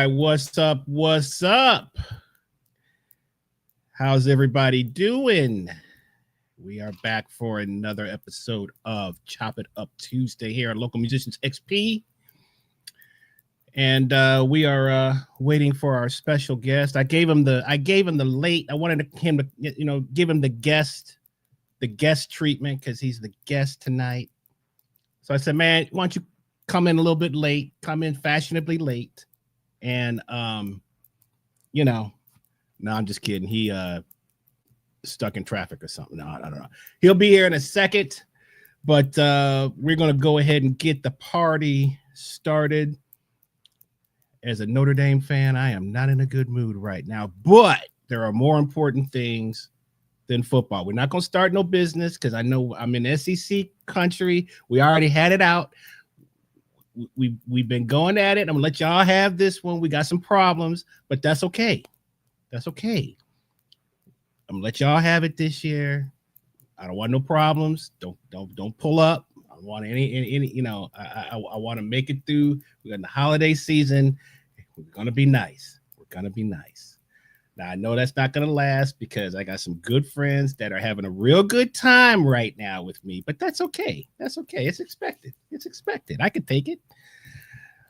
right, what's up? What's up? How's everybody doing? We are back for another episode of Chop It Up Tuesday here at Local Musicians XP. And we are waiting for our special guest. I gave him the late. I wanted him to, give him the guest treatment because he's the guest tonight. So I said, man, why don't you come in a little bit late, come in fashionably late. And no, I'm just kidding. He stuck in traffic or something. No, I don't know. He'll be here in a second, but we're gonna go ahead and get the party started. As a Notre Dame fan, I am not in a good mood right now, but there are more important things than football. We're not gonna start no business because I know I'm in SEC country. We already had it out. We've been going at it. I'm gonna let y'all have this one. We got some problems, but that's okay. That's okay. I'm gonna let y'all have it this year. I don't want no problems. Don't pull up. I don't want any. I want to make it through. We're in the holiday season. We're gonna be nice. We're gonna be nice. Now I know that's not gonna last because I got some good friends that are having a real good time right now with me. But that's okay. That's okay. It's expected. It's expected. I can take it.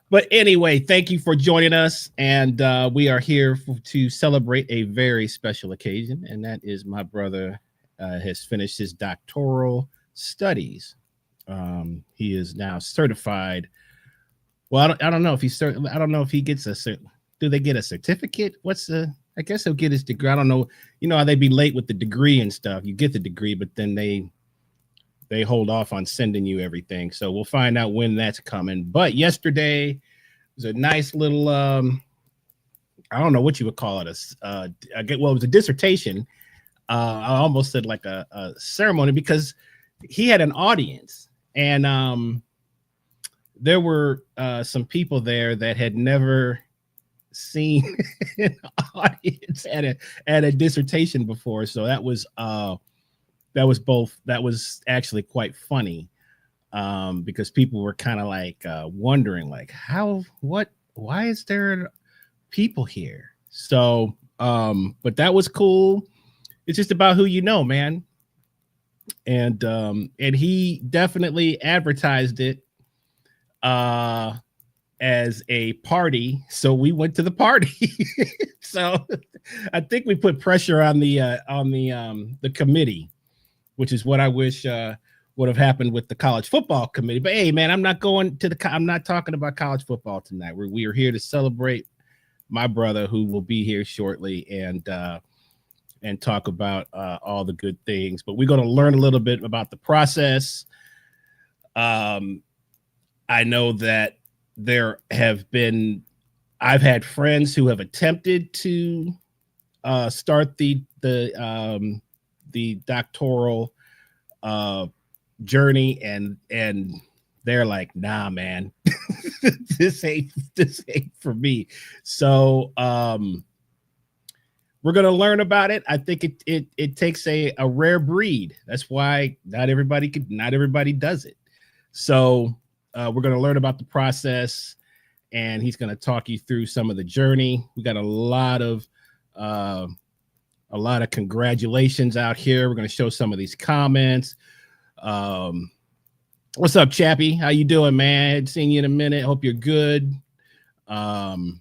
But anyway, thank you for joining us. And we are here to celebrate a very special occasion. And that is my brother has finished his doctoral studies. He is now certified. Well, I don't know if he's I don't know if he gets do they get a certificate? I guess he'll get his degree. I don't know. You know how they be late with the degree and stuff. You get the degree, but then they hold off on sending you everything. So we'll find out when that's coming. But yesterday was a nice little, I don't know what you would call it. It was a dissertation. I almost said like a ceremony because he had an audience. And there were some people there that had never seen an audience at a dissertation before. So that was actually quite funny because people were kind of like wondering like why is there people here? So but that was cool. It's just about who you know, man. And he definitely advertised it as a party, so we went to the party. So I think we put pressure on the committee, which is what I wish would have happened with the college football committee. But hey, man, I'm not talking about college football tonight. We are here to celebrate my brother who will be here shortly and talk about all the good things. But we're going to learn a little bit about the process. I know that I've had friends who have attempted to start the doctoral journey and they're like, nah, man, this ain't for me. So we're gonna learn about it. I think it takes a rare breed. That's why not everybody does it. So we're gonna learn about the process, and he's gonna talk you through some of the journey. We got a lot of congratulations out here. We're gonna show some of these comments. What's up, Chappie? How you doing, man? I hadn't seen you in a minute. Hope you're good. We're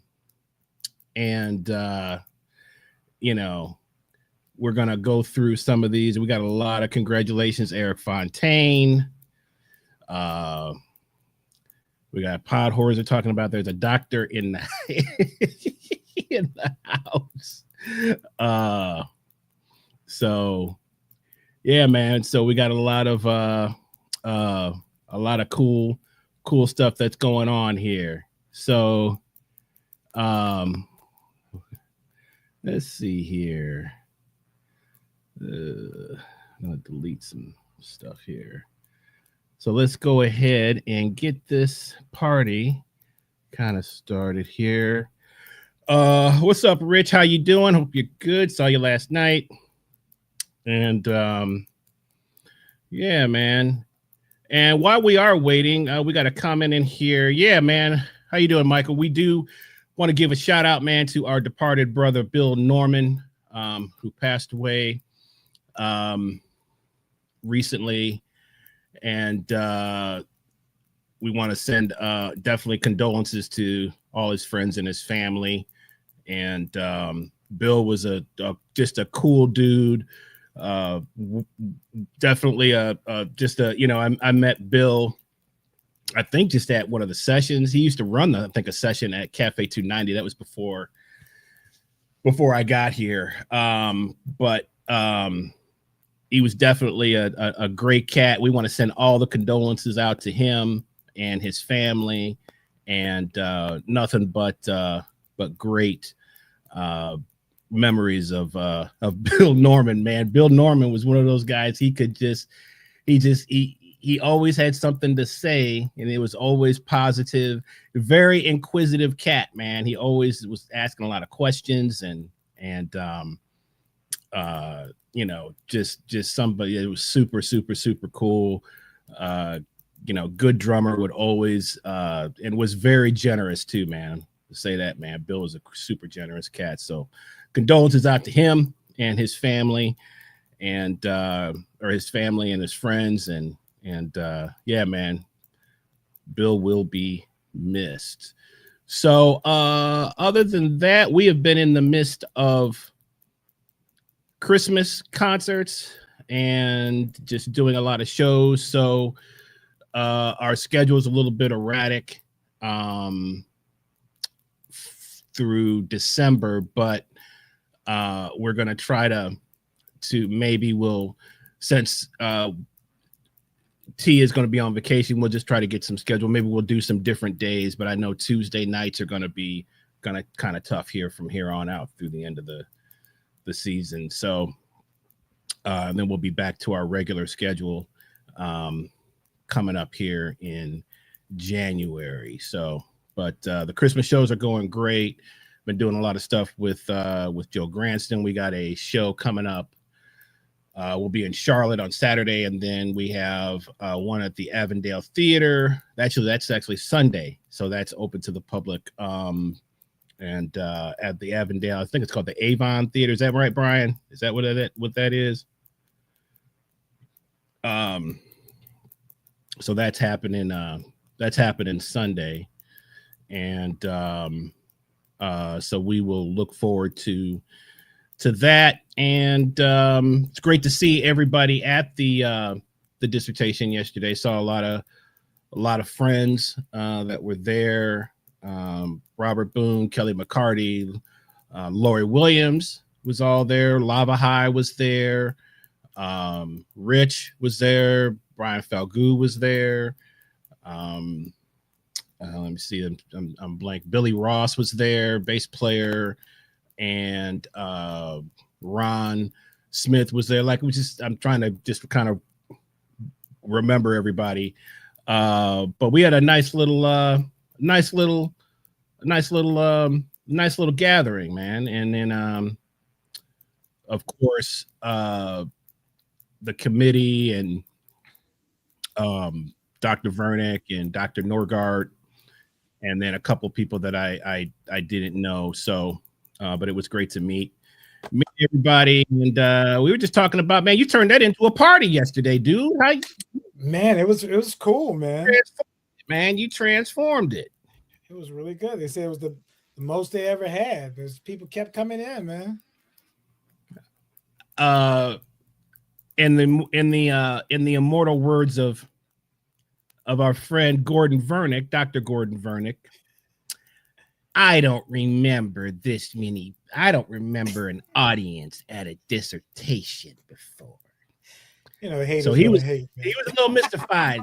gonna go through some of these. We got a lot of congratulations, Eric Fontaine. We got Pod Horrors are talking about there's a doctor in the house. So yeah, man. So we got a lot of cool stuff that's going on here. So let's see here. I'm gonna delete some stuff here. So let's go ahead and get this party kind of started here. What's up, Rich? How you doing? Hope you're good. Saw you last night. And yeah, man. And while we are waiting, we got a comment in here. Yeah, man. How you doing, Michael? We do Want to give a shout out, man, to our departed brother Bill Norman, who passed away recently, and we want to send definitely condolences to all his friends and his family. And Bill was just a cool dude. Uh, Definitely just a, I met Bill, I think just at one of the sessions. He used to run I think a session at Cafe 290. That was before I got here. But he was definitely a great cat. We want to send all the condolences out to him and his family, and nothing but great memories of Bill Norman, man. Bill Norman was one of those guys. He always had something to say, and it was always positive. Very inquisitive cat, man. He always was asking a lot of questions, and just somebody that was super, super, super cool. Good drummer, would always and was very generous too, man. To say that, man, Bill was a super generous cat. So condolences out to him and his family, and or his family and his friends, and yeah, man, Bill will be missed. So other than that, we have been in the midst of Christmas concerts and just doing a lot of shows. So our schedule is a little bit erratic through December, but we're going to try to maybe since T is going to be on vacation, we'll just try to get some schedule. Maybe we'll do some different days, but I know Tuesday nights are going to be kind of tough here from here on out through the end of the season. So then we'll be back to our regular schedule coming up here in January. So, but the Christmas shows are going great. Been doing a lot of stuff with Joe Granston. We got a show coming up. We'll be in Charlotte on Saturday, and then we have one at the Avondale Theater. That's actually Sunday, so that's open to the public. And at the Avondale, I think it's called the Avon Theater. Is that right, Brian? Is that what that is? So that's happening. That's happening Sunday, and so we will look forward to that. And it's great to see everybody at the dissertation yesterday. Saw a lot of friends that were there. Robert Boone, Kelly McCarty, Lori Williams was all there. Lava High was there. Rich was there. Brian Falgout was there. Let me see. I'm blank. Billy Ross was there, bass player, and Ron Smith was there. I'm trying to just kind of remember everybody. But we had a nice little gathering, man. And then of course the committee and Dr. Vernick and Dr. Norgard, and then a couple people that I didn't know. So but it was great to meet everybody. And we were just talking about, man, you turned that into a party yesterday, dude. Man, it was cool, man. Man, you transformed it. It was really good. They said it was the most they ever had. Because people kept coming in, man. In the immortal words of our friend Gordon Vernick, Dr. Gordon Vernick, I don't remember this many. I don't remember an audience at a dissertation before. You know, haters so he was hate, he was a little mystified.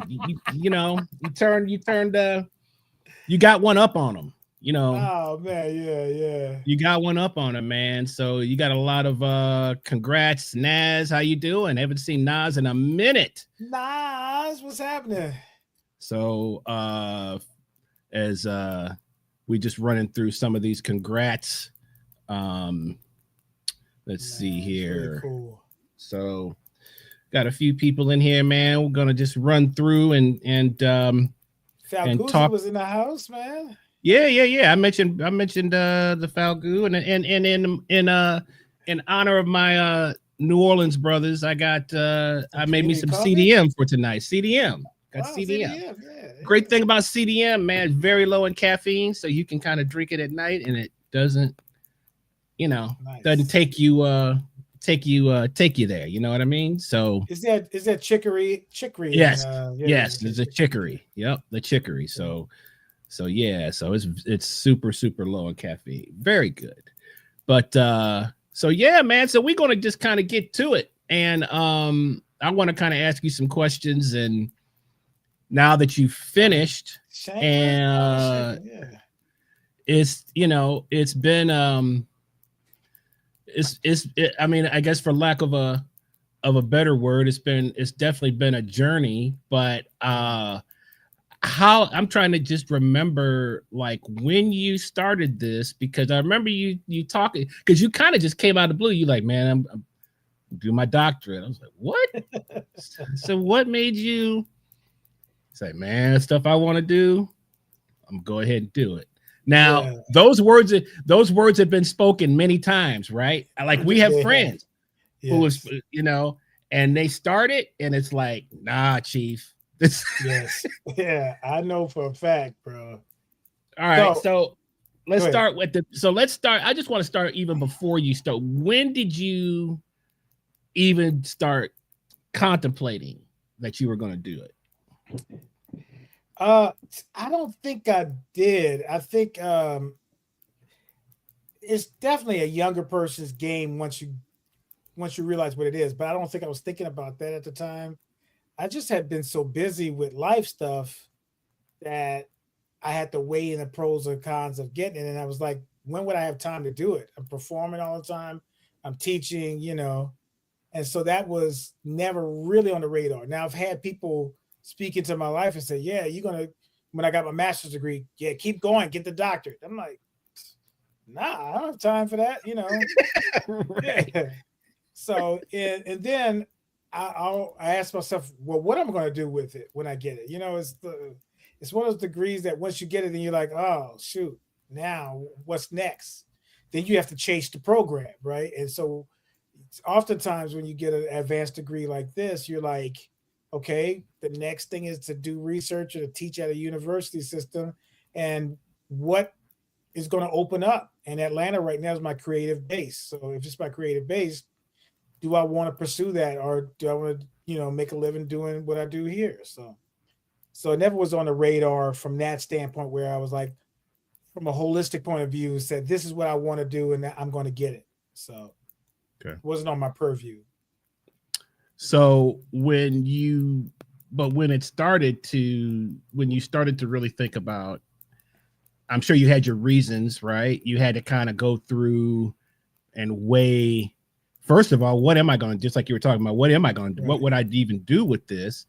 you got one up on him. Oh man, yeah. You got one up on him, man. So you got a lot of congrats, Naz. How you doing? Haven't seen Naz in a minute. Naz, what's happening? So as we just running through some of these congrats. Let's see here. Really cool. So got a few people in here, man. We're gonna just run through and Falguzi talk. Was in the house, man. Yeah. I mentioned the Falgout, and in honor of my New Orleans brothers, Some I made me community some coffee. CDM for tonight. CDM. Got Wow, CDM. CDM. Yeah, Great thing yeah. about CDM, man, very low in caffeine, so you can kind of drink it at night and it doesn't, you know, doesn't Nice. take you there. You know what I mean? So Is that chicory and yes, yeah, yes, okay, it's a chicory. chicory. Yep, the chicory. So yeah, so it's super low in caffeine. Very good. But so yeah, man. So we're gonna just kind of get to it. And I want to kind of ask you some questions. And now that you've finished, Shameless. and Oh shit. Yeah. it's been I mean, I guess for lack of a better word, it's definitely been a journey. But Yeah. how I'm trying to just remember like when you started this, because I remember you talking, because you kind of just came out of the blue. You like, man, I'm doing my doctorate. I was like, what? So what made you say, man, stuff I want to do, I'm gonna go ahead and do it. Now, Yeah. those words have been spoken many times, right? Like we have They have. friends who was, Yes. and they started, and it's like, nah, chief. This Yes. Yeah. I know for a fact, bro. all right. So So let's go ahead. start with the. So let's start. I just want to start even before you start. When did you even start contemplating that you were going to do it? Uh, I don't think I did. I think it's definitely a younger person's game once you realize what it is. But I don't think I was thinking about that at the time. I just had been so busy with life stuff that I had to weigh in the pros and cons of getting it. And I was like, when would I have time to do it? I'm performing all the time. I'm teaching. And so that was never really on the radar. Now I've had people speak into my life and say, "Yeah, you're gonna." When I got my master's degree, yeah, keep going, get the doctorate. I'm like, nah, I don't have time for that. Yeah. Right. So and then I asked myself, well, what am I going to do with it when I get it? It's one of those degrees that once you get it, then you're like, oh shoot, now what's next? Then you have to chase the program, right? And so oftentimes when you get an advanced degree like this, you're like, okay, the next thing is to do research or to teach at a university system, and what is going to open up. And Atlanta right now is my creative base. So if it's my creative base, do I want to pursue that, or do I want to make a living doing what I do here? So it never was on the radar from that standpoint where I was like, from a holistic point of view, said this is what I want to do and I'm going to get it. So it Okay. wasn't on my purview. So when it started when you started to really think about, I'm sure you had your reasons, right? You had to kind of go through and weigh, first of all, what am I going to, just like you were talking about, what am I going to, what Right. would I even do with this?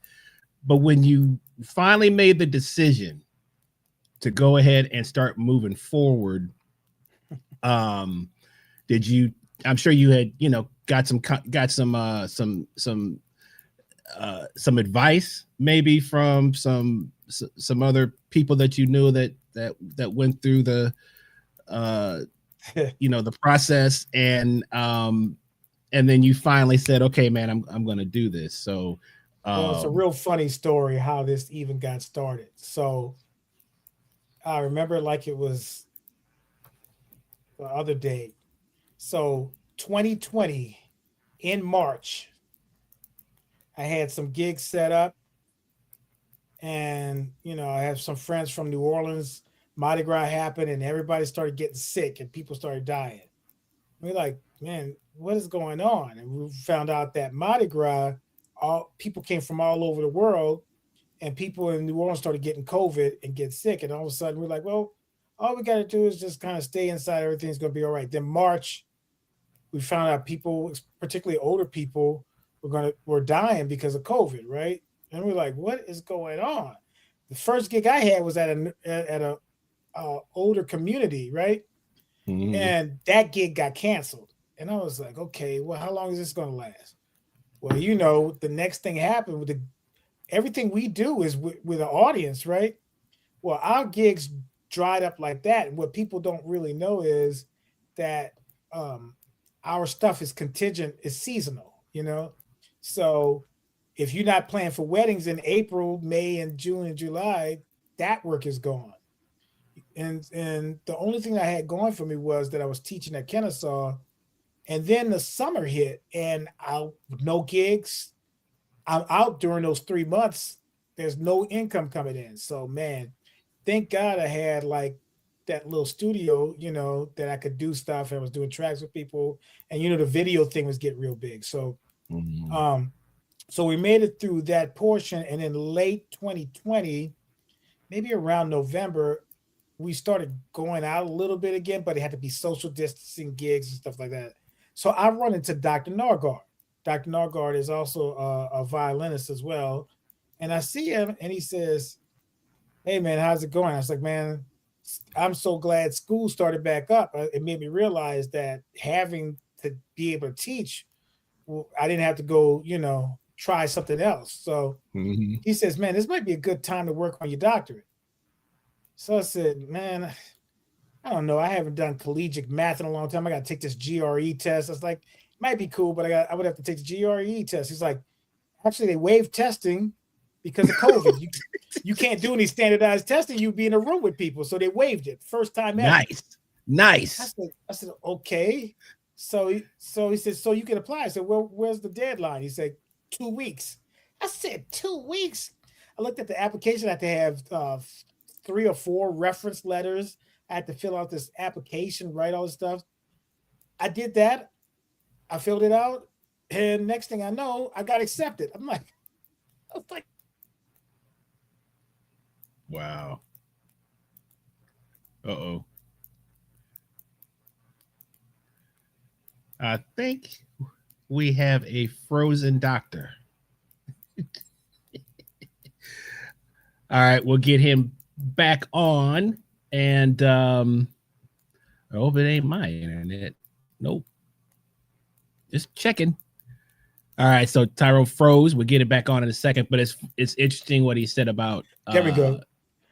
But when you finally made the decision to go ahead and start moving forward, um, did you, I'm sure you had, got some advice maybe from some other people that you knew that went through uh the process, and then you finally said, okay, man, I'm gonna do this. So Well, it's a um real funny story how this even got started. So I remember like it was the other day. So 2020 in March, I had some gigs set up, and I have some friends from New Orleans. Mardi Gras happened, and everybody started getting sick, and people started dying. We're like, man, what is going on? And we found out that Mardi Gras, all people came from all over the world, and people in New Orleans started getting COVID and get sick. And all of a sudden, we're like, well, all we got to do is just kind of stay inside. Everything's going to be all right. Then March, we found out people, particularly older people, were dying because of COVID, right? And we're like, what is going on? The first gig I had was at a older community, right? mhm, And that gig got canceled. And I was like, okay, well, how long is this going to last? Well, the next thing happened with everything we do is with an audience, right? Well, our gigs dried up like that. And what people don't really know is that um, our stuff is contingent, is seasonal, you know. So if you're not planning for weddings in April, May, and June and July, that work is gone. And the only thing I had going for me was that I was teaching at Kennesaw, and then the summer hit, and I no gigs. I'm out during those 3 months. There's no income coming in. So man, thank God I had like that little studio, that I could do stuff. I was doing tracks with people, and the video thing was getting real big. So Mhm. um, so we made it through that portion, and in late 2020, maybe around November, we started going out a little bit again, but it had to be social distancing gigs and stuff like that. So I run into Dr. Nargard. Dr. Nargard is also a violinist as well. And I see him and he says, "Hey, man, how's it going?" I was like, "Man, I'm so glad school started back up." It made me realize that having to be able to teach, well, I didn't have to go, try something else. So Mhm. he says, "Man, this might be a good time to work on your doctorate." So I said, "Man, I don't know. I haven't done collegiate math in a long time. I got to take this GRE test." I was like, "It might be cool, but I would have to take the GRE test." He's like, "Actually, they waived testing because of COVID. You can't do any standardized testing. You'd be in a room with people, so they waived it. First time ever." Nice. Nice. I said, "Okay." So he said, "So you can apply." I said, "Well, where's the deadline?" He said, 2 weeks. I said, 2 weeks. I looked at the application. I had to have 3 or 4 reference letters. I had to fill out this application, write all this stuff. I did that. I filled it out, and next thing I know, I got accepted. I was like, Wow. Uh-oh. I think we have a frozen doctor. All right, we'll get him back on. And I hope it ain't my internet. Nope. Just checking. All right, so Tyrone froze. We'll get it back on in a second, but it's interesting what he said about there we go.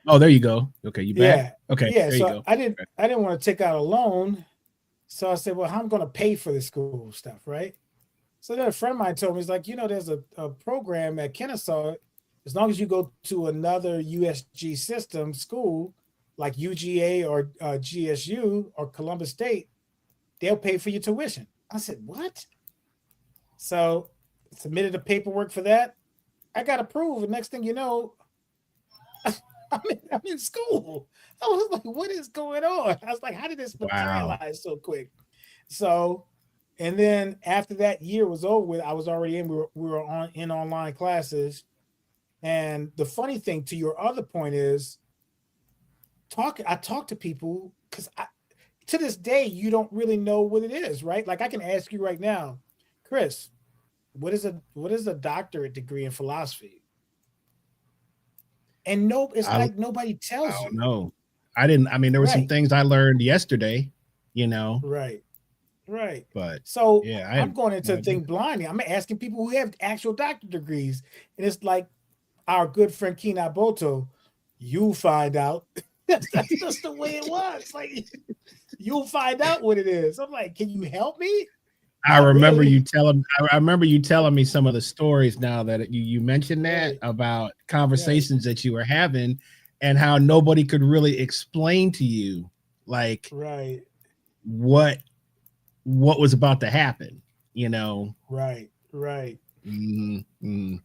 oh, there you go. Okay, you back? Yeah, Okay, yeah. there you So go. I didn't want to take out a loan, so I said, "Well, how am I going to pay for the school stuff, right?" So then a friend of mine told me, he's like, "There's a program at Kennesaw. As long as you go to another USG system school, like UGA or GSU or Columbus State, they'll pay for your tuition." I said, "What?" So submitted the paperwork for that. I got approved. And next thing you know, I'm in school. I was like, "What is going on?" I was like, "How did this Wow. materialize so quick?" So, and then after that year was over with, I was already in. We were on in online classes. And the funny thing, to your other point, is I talk to people because to this day you don't really know what it is, right? Like I can ask you right now, Chris, what is a doctorate degree in philosophy? And no, it's I like nobody I tells don't you. know. I didn't. I mean, there were some Right, things I learned yesterday, you know, right, right. but So yeah, I I'm had going no into the idea. thing blindly. I'm asking people who have actual doctorate degrees, and it's like our good friend Kina Boto. You'll find out. That's just the way it was. Like you'll find out what it is. I'm like, can you help me? I Not remember you really. telling. I remember you telling me some of the stories. Now that you mentioned that Right, about right, conversations that you were having, and how nobody could really explain to you like right, what what was about to happen. You know. right, right. Mm.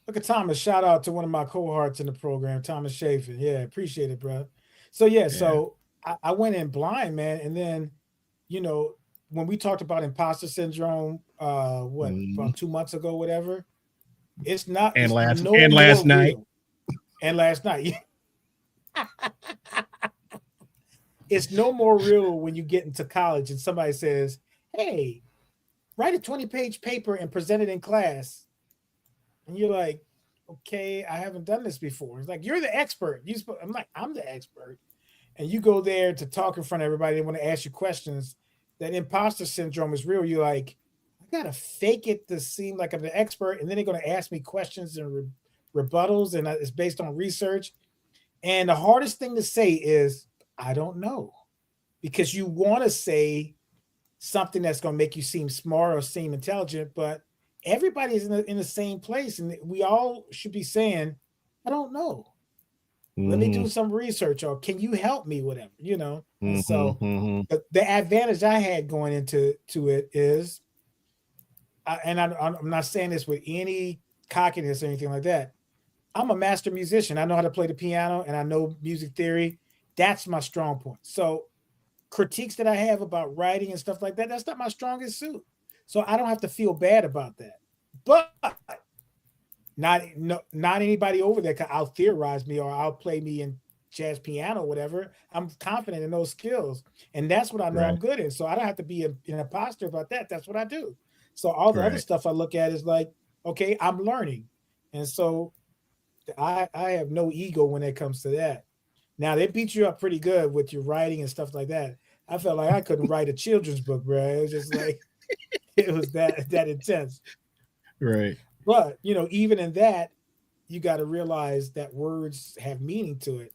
Look at Thomas. Shout out to one of my cohorts in the program, Thomas Chafin. Yeah, appreciate it, bro. So yeah, Yeah. so I went in blind, man, and then you know when we talked about imposter syndrome, what Mm. about 2 months ago, whatever. It's not. And It's last no and more last night. real. And last night, it's no more real when you get into college and somebody says, "Hey, write a 20-page paper and present it in class," and you're like, "Okay, I haven't done this before." It's like you're the expert. I'm like, I'm the expert, and you go there to talk in front of everybody. They want to ask you questions. That imposter syndrome is real. You're like, I gotta fake it to seem like I'm the expert, and then they're gonna ask me questions and rebuttals, and it's based on research. And the hardest thing to say is, I don't know, because you want to say something that's going to make you seem smart or seem intelligent, but everybody is in the same place. And we all should be saying, I don't know. Let me Mm-hmm. do some research, or can you help me, whatever, you know? And Mm-hmm. so Mm-hmm. the advantage I had going into it is, I'm not saying this with any cockiness or anything like that. I'm a master musician. I know how to play the piano and I know music theory. That's my strong point. So critiques that I have about writing and stuff like that, that's not my strongest suit. So I don't have to feel bad about that. But not anybody over there can out theorize me or outplay me in jazz piano, whatever. I'm confident in those skills, and that's what I know I'm Right. good in. So I don't have to be an imposter about that. That's what I do. So all the other Right. stuff I look at is like, okay, I'm learning, and so I have no ego when it comes to that. Now they beat you up pretty good with your writing and stuff like that. I felt like I couldn't write a children's book, bro. It was just like it was that intense. Right. But even in that, you got to realize that words have meaning to it,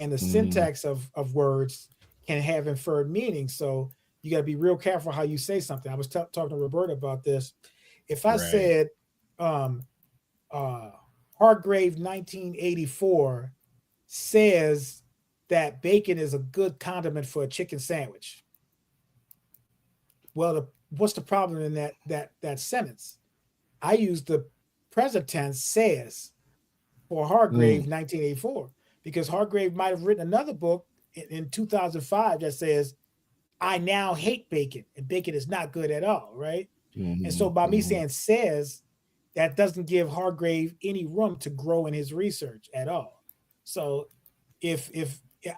and the Mm-hmm. syntax of words can have inferred meaning. So you got to be real careful how you say something. I was talking to Roberta about this. If I Right. said um, uh, Hargrave 1984 says that bacon is a good condiment for a chicken sandwich. Well, what's the problem in that sentence? I use the present tense says for Mm. Hargrave 1984 because Hargrave might have written another book in 2005 that says I now hate bacon and bacon is not good at all, right? And Mm-hmm. so by me Mm-hmm. saying says, that doesn't give Hargrave any room to grow in his research at all. So if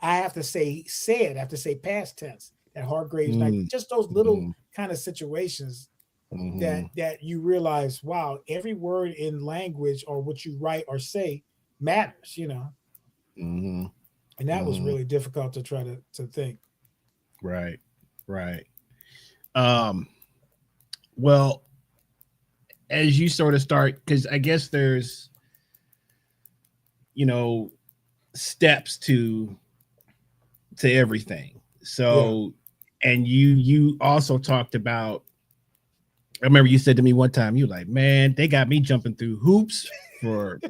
I have to say said, I have to say past tense that Hargrave's not just those little Mm-hmm. kind of situations Mm-hmm. that you realize, wow, every word in language or what you write or say matters. Mm-hmm. And that was Mm-hmm. really difficult to try to think. Right. Right. Um, well, as you sort of start, because I guess there's, you know, steps to everything. Yeah. So, and you also talked about. I remember you said to me one time, you were like, man, they got me jumping through hoops for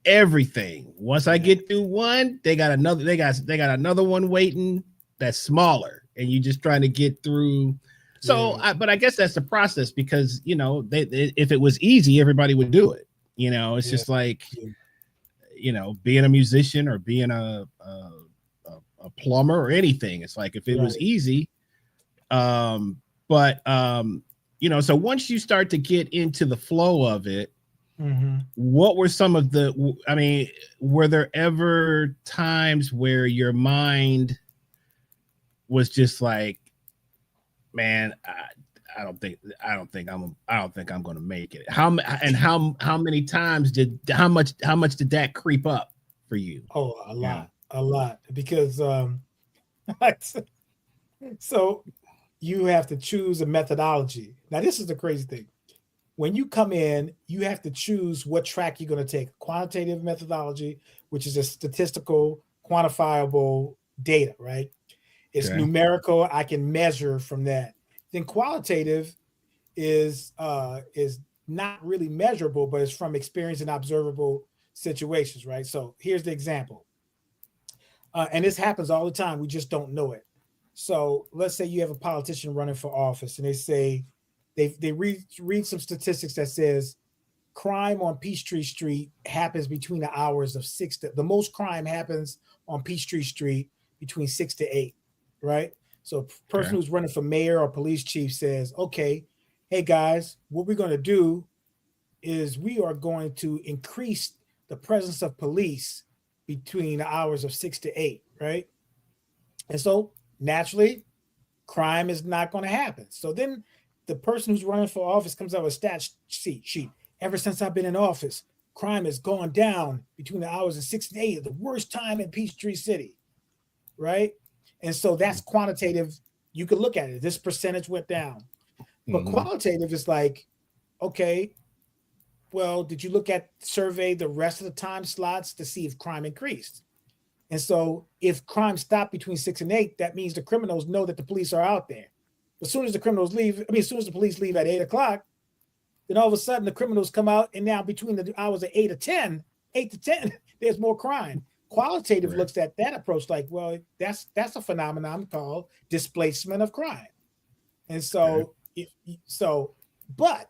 everything. Once I Yeah. get through one, they got another. They got another one waiting that's smaller, and you just trying to get through. So, Yeah. but I guess that's the process because they if it was easy, everybody would do it. It's Yeah. just like Yeah. being a musician or being a plumber or anything. It's like if it was Right. easy, um, but so once you start to get into the flow of it, Mm-hmm. what were some of the? I mean, were there ever times where your mind was just like, man, I don't think I'm going to make it. How many times how much did that creep up for you? Oh, Yeah. a lot, because so you have to choose a methodology. Now, this is the crazy thing. When you come in, you have to choose what track you're going to take. Quantitative methodology, which is a statistical, quantifiable data, right? It's Okay. numerical. I can measure from that. Then qualitative is not really measurable, but it's from experience and observable situations, right? So here's the example, and this happens all the time. We just don't know it. So let's say you have a politician running for office, and they say they read some statistics that says crime on Peachtree Street happens between the hours of six to the most crime happens on Peachtree Street between 6 to 8, right? So a person Okay. who's running for mayor or police chief says, okay, hey guys, what we're going to do is we are going to increase the presence of police between the hours of 6 to 8, right? And so naturally, crime is not going to happen. So then the person who's running for office comes out with a stat sheet. Ever since I've been in office, crime has gone down between the hours of 6 and 8, the worst time in Peachtree City, right? And so that's quantitative. You could look at it. This percentage went down. But Mm-hmm. qualitative is like, okay, well, did you look at survey the rest of the time slots to see if crime increased? And so if crime stopped between 6 and 8, that means the criminals know that the police are out there. As soon as the criminals leave, as soon as the police leave at 8 o'clock, then all of a sudden the criminals come out, and now between the hours of 8 to 10, there's more crime. Qualitative Right. looks at that approach like, well, that's a phenomenon called displacement of crime. And Okay. so, but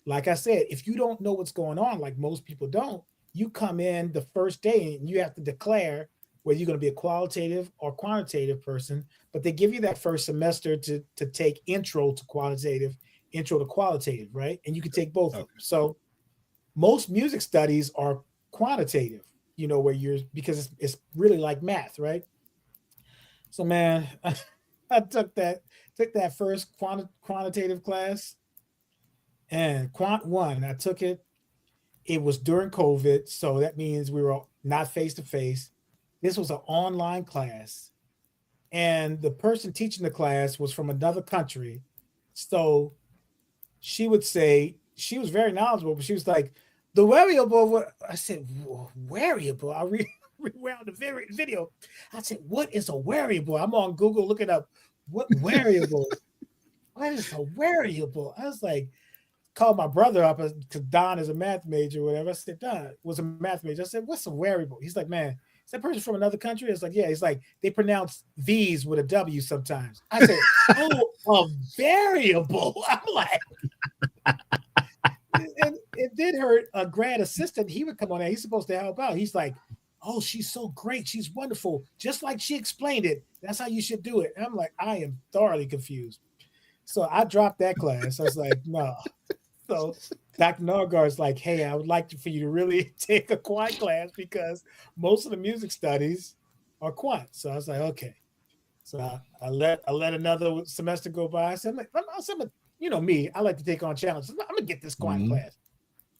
like I said, if you don't know what's going on, like most people don't, you come in the first day and you have to declare whether you're going to be a qualitative or quantitative person. But they give you that first semester to take intro to qualitative, right? And you can take both of them. Okay. So most music studies are quantitative, where you're because it's really like math, right? So man, I took that first quantitative class, and quant one. I took it. It was during COVID, so that means we were not face to face. This was an online class, and the person teaching the class was from another country. So she would say she was very knowledgeable, but she was like, "The variable." I said, "Variable." I rewound the video. I said, "What is a variable?" I'm on Google looking up what variable. What is a variable? I was like, called my brother up because Don is a math major or whatever. I said, Don was a math major. I said, what's a variable? He's like, man, is that person from another country? It's like, yeah. He's like, they pronounce V's with a W sometimes. I said, oh, a variable. I'm like, and it did hurt a grad assistant. He would come on there. He's supposed to help out. He's like, oh, she's so great. She's wonderful. Just like she explained it. That's how you should do it. And I'm like, I am thoroughly confused. So I dropped that class. I was like, no. So Dr. Norgard's like, hey, I would like for you to really take a quant class because most of the music studies are quant. So I was like, okay. So I let another semester go by. I said, me, I like to take on challenges. I'm gonna get this quant Mm-hmm. class.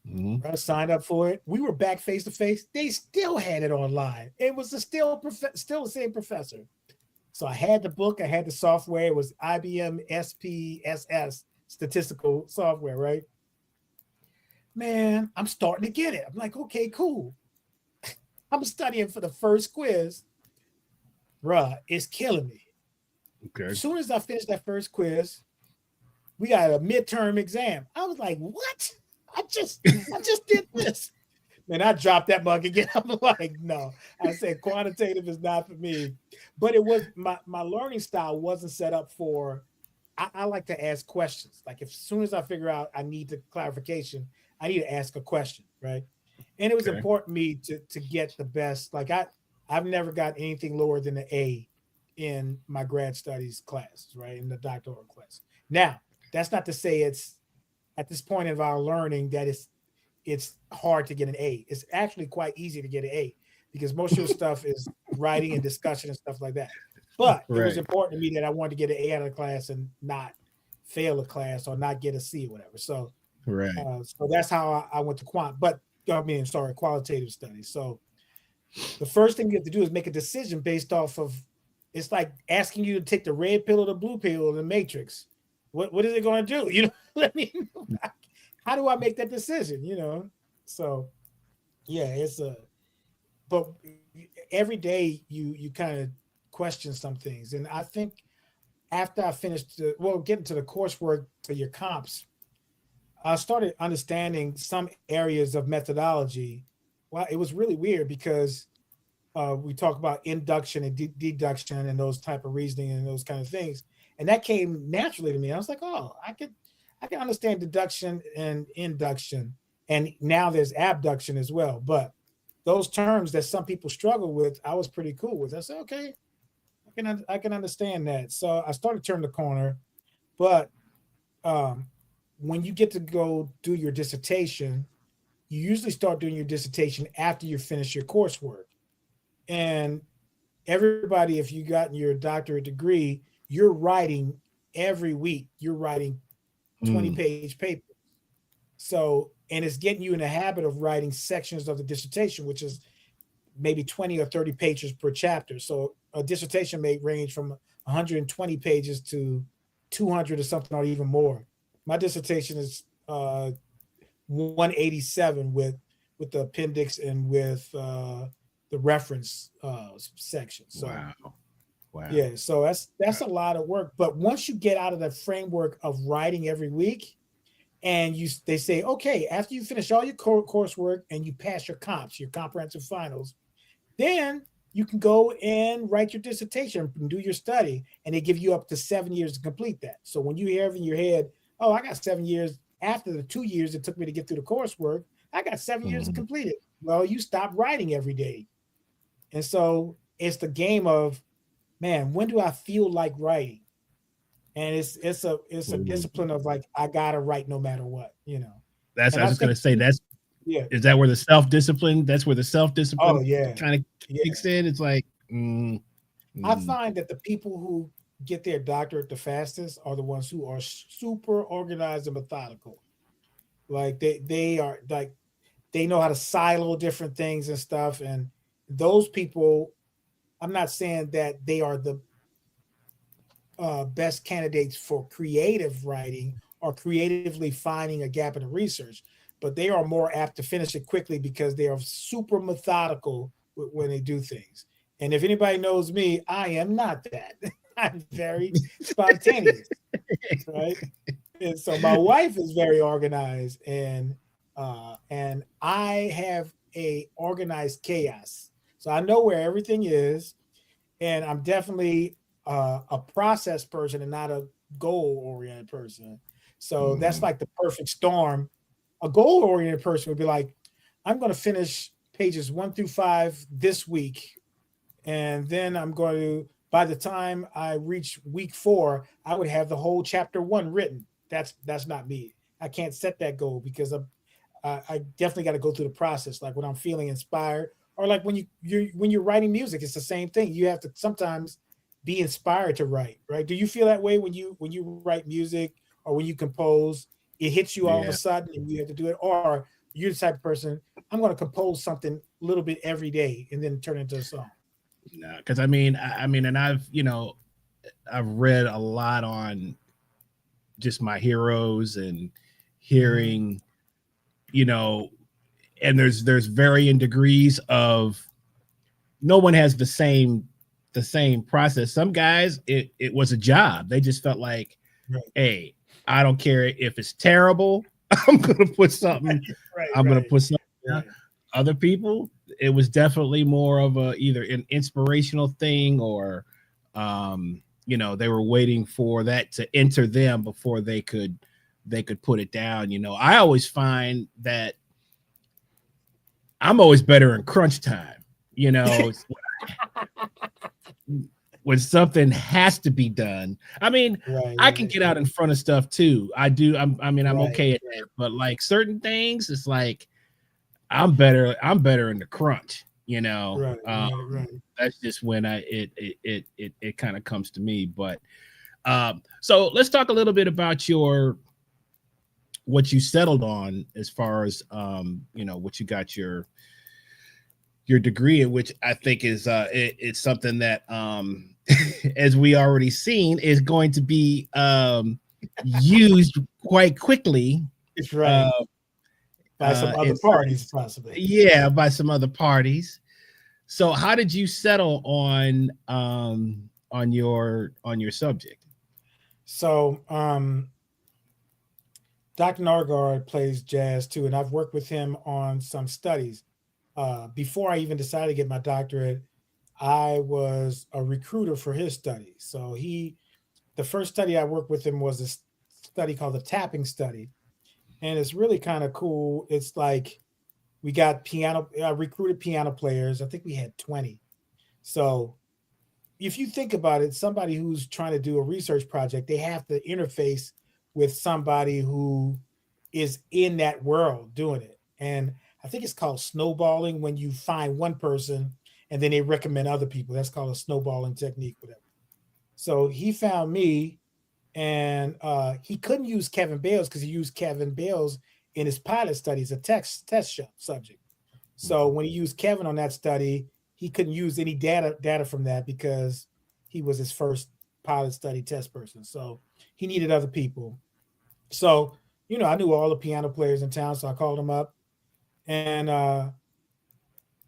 Mm-hmm. I signed up for it. We were back face to face. They still had it online. It was still the same professor. So I had the book. I had the software. It was IBM SPSS statistical software, right? Man, I'm starting to get it. I'm like, okay, cool. I'm studying for the first quiz. Bruh, it's killing me. Okay. As soon as I finished that first quiz, we got a midterm exam. I was like, what? I just did this. Man, I dropped that mug again. I'm like, no. I said quantitative is not for me. But it was my learning style wasn't set up for I like to ask questions. Like if as soon as I figure out I need the clarification, I need to ask a question, right? And it was Okay. important to me to get the best. Like I've never got anything lower than an A in my grad studies classes, right? In the doctoral class. Now, that's not to say it's at this point of our learning that it's hard to get an A. It's actually quite easy to get an A because most of your stuff is writing and discussion and stuff like that. But it was Right. important to me that I wanted to get an A out of the class and not fail a class or not get a C or whatever. Right. So that's how I went to quant. But sorry, qualitative studies. So the first thing you have to do is make a decision based off of. It's like asking you to take the red pill or the blue pill in the Matrix. What is it going to do? Let me. How do I make that decision? So yeah, it's a. But every day you kind of question some things, and I think after I finished, getting to the coursework for your comps, I started understanding some areas of methodology. Well, it was really weird because we talk about induction and deduction and those type of reasoning and those kind of things, and that came naturally to me. I was like, oh, I can understand deduction and induction, and now there's abduction as well. But those terms that some people struggle with, I was pretty cool with. I said, okay, I can understand that. So I started turning the corner, but um, when you get to go do your dissertation, you usually start doing your dissertation after you finish your coursework. And everybody, if you got your doctorate degree, you're writing every week. You're writing Mm. 20-page paper. So, and it's getting you in the habit of writing sections of the dissertation, which is maybe 20 or 30 pages per chapter. So a dissertation may range from 120 pages to 200 or something or even more. My dissertation is 187 with the appendix and with the reference section. So Wow. Wow. yeah, so that's a lot of work. But once you get out of the framework of writing every week, and they say, okay, after you finish all your coursework and you pass your comps, your comprehensive finals, then you can go and write your dissertation and do your study, and they give you up to 7 years to complete that. So when you have in your head, oh, I got 7 years after the 2 years it took me to get through the coursework, I got 7 years to Mhm. complete it. Well, you stop writing every day. And so it's the game of, man, when do I feel like writing? And it's a Ooh. discipline of like, I gotta write no matter what, you know. That's I And was I just gonna think say that's yeah, is that where the self discipline? That's where the self oh discipline yeah, kind of yeah. kicks in. It's like, I mm, find that the people who get their doctorate the fastest are the ones who are super organized and methodical. Like they are like they know how to silo different things and stuff. And those people, I'm not saying that they are the best candidates for creative writing or creatively finding a gap in the research, but they are more apt to finish it quickly because they are super methodical when they do things. And if anybody knows me, I am not that. I'm very spontaneous, right? And so my wife is very organized, and I have a organized chaos. So I know where everything is, and I'm definitely a process person and not a goal oriented person. So that's mhm. like the perfect storm. A goal oriented person would be like, I'm going to finish pages 1 through 5 this week, and then I'm going to, by the time I reach week 4, I would have the whole chapter 1 written. That's not me. I can't set that goal because I definitely got to go through the process. Like when I'm feeling inspired, or like when you're writing music, it's the same thing. You have to sometimes be inspired to write, right? Do you feel that way when you write music or when you compose? It hits you all of a Yeah. sudden and you have to do it, or you're the type of person, I'm going to compose something a little bit every day and then turn it into a song. No, because I mean, and I've read a lot on just my heroes and Mm-hmm. hearing, you know, and there's varying degrees of no one has the same process. Some guys it was a job. They just felt like, Right, hey, I don't care if it's terrible. I'm gonna put something. right, I'm gonna right, put something. Down. right. Other people, it was definitely more of a either an inspirational thing or, they were waiting for that to enter them before they could put it down. I always find that I'm always better in crunch time. You know, when something has to be done. I mean, Right, I can right, get out in front of stuff too. I do. I mean, I'm right, okay at right, that. But like certain things, it's like I'm better. I'm better in the crunch. right, right, right. That's just when it kind of comes to me. But so let's talk a little bit about your what you settled on as far as what you got your degree in, which I think is it's something that as we already seen is going to be used quite quickly It's uh, right. By some in other certain parties, possibly. yeah by some other parties. So how did you settle on your subject? So, Dr. Nargard plays jazz too, and I've worked with him on some studies. Before I even decided to get my doctorate, I was a recruiter for his study. So the first study I worked with him was a study called the tapping study, and it's really kind of cool. It's like we got recruited piano players. I think we had 20. So if you think about it, somebody who's trying to do a research project, they have to interface with somebody who is in that world doing it. And I think it's called snowballing when you find one person and then they recommend other people. That's called a snowballing technique, whatever. So he found me, and he couldn't use Kevin Bales because he used Kevin Bales in his pilot studies, a test subject. So when he used Kevin on that study, he couldn't use any data from that because he was his first pilot study test person. So he needed other people. So I knew all the piano players in town, so I called him up, and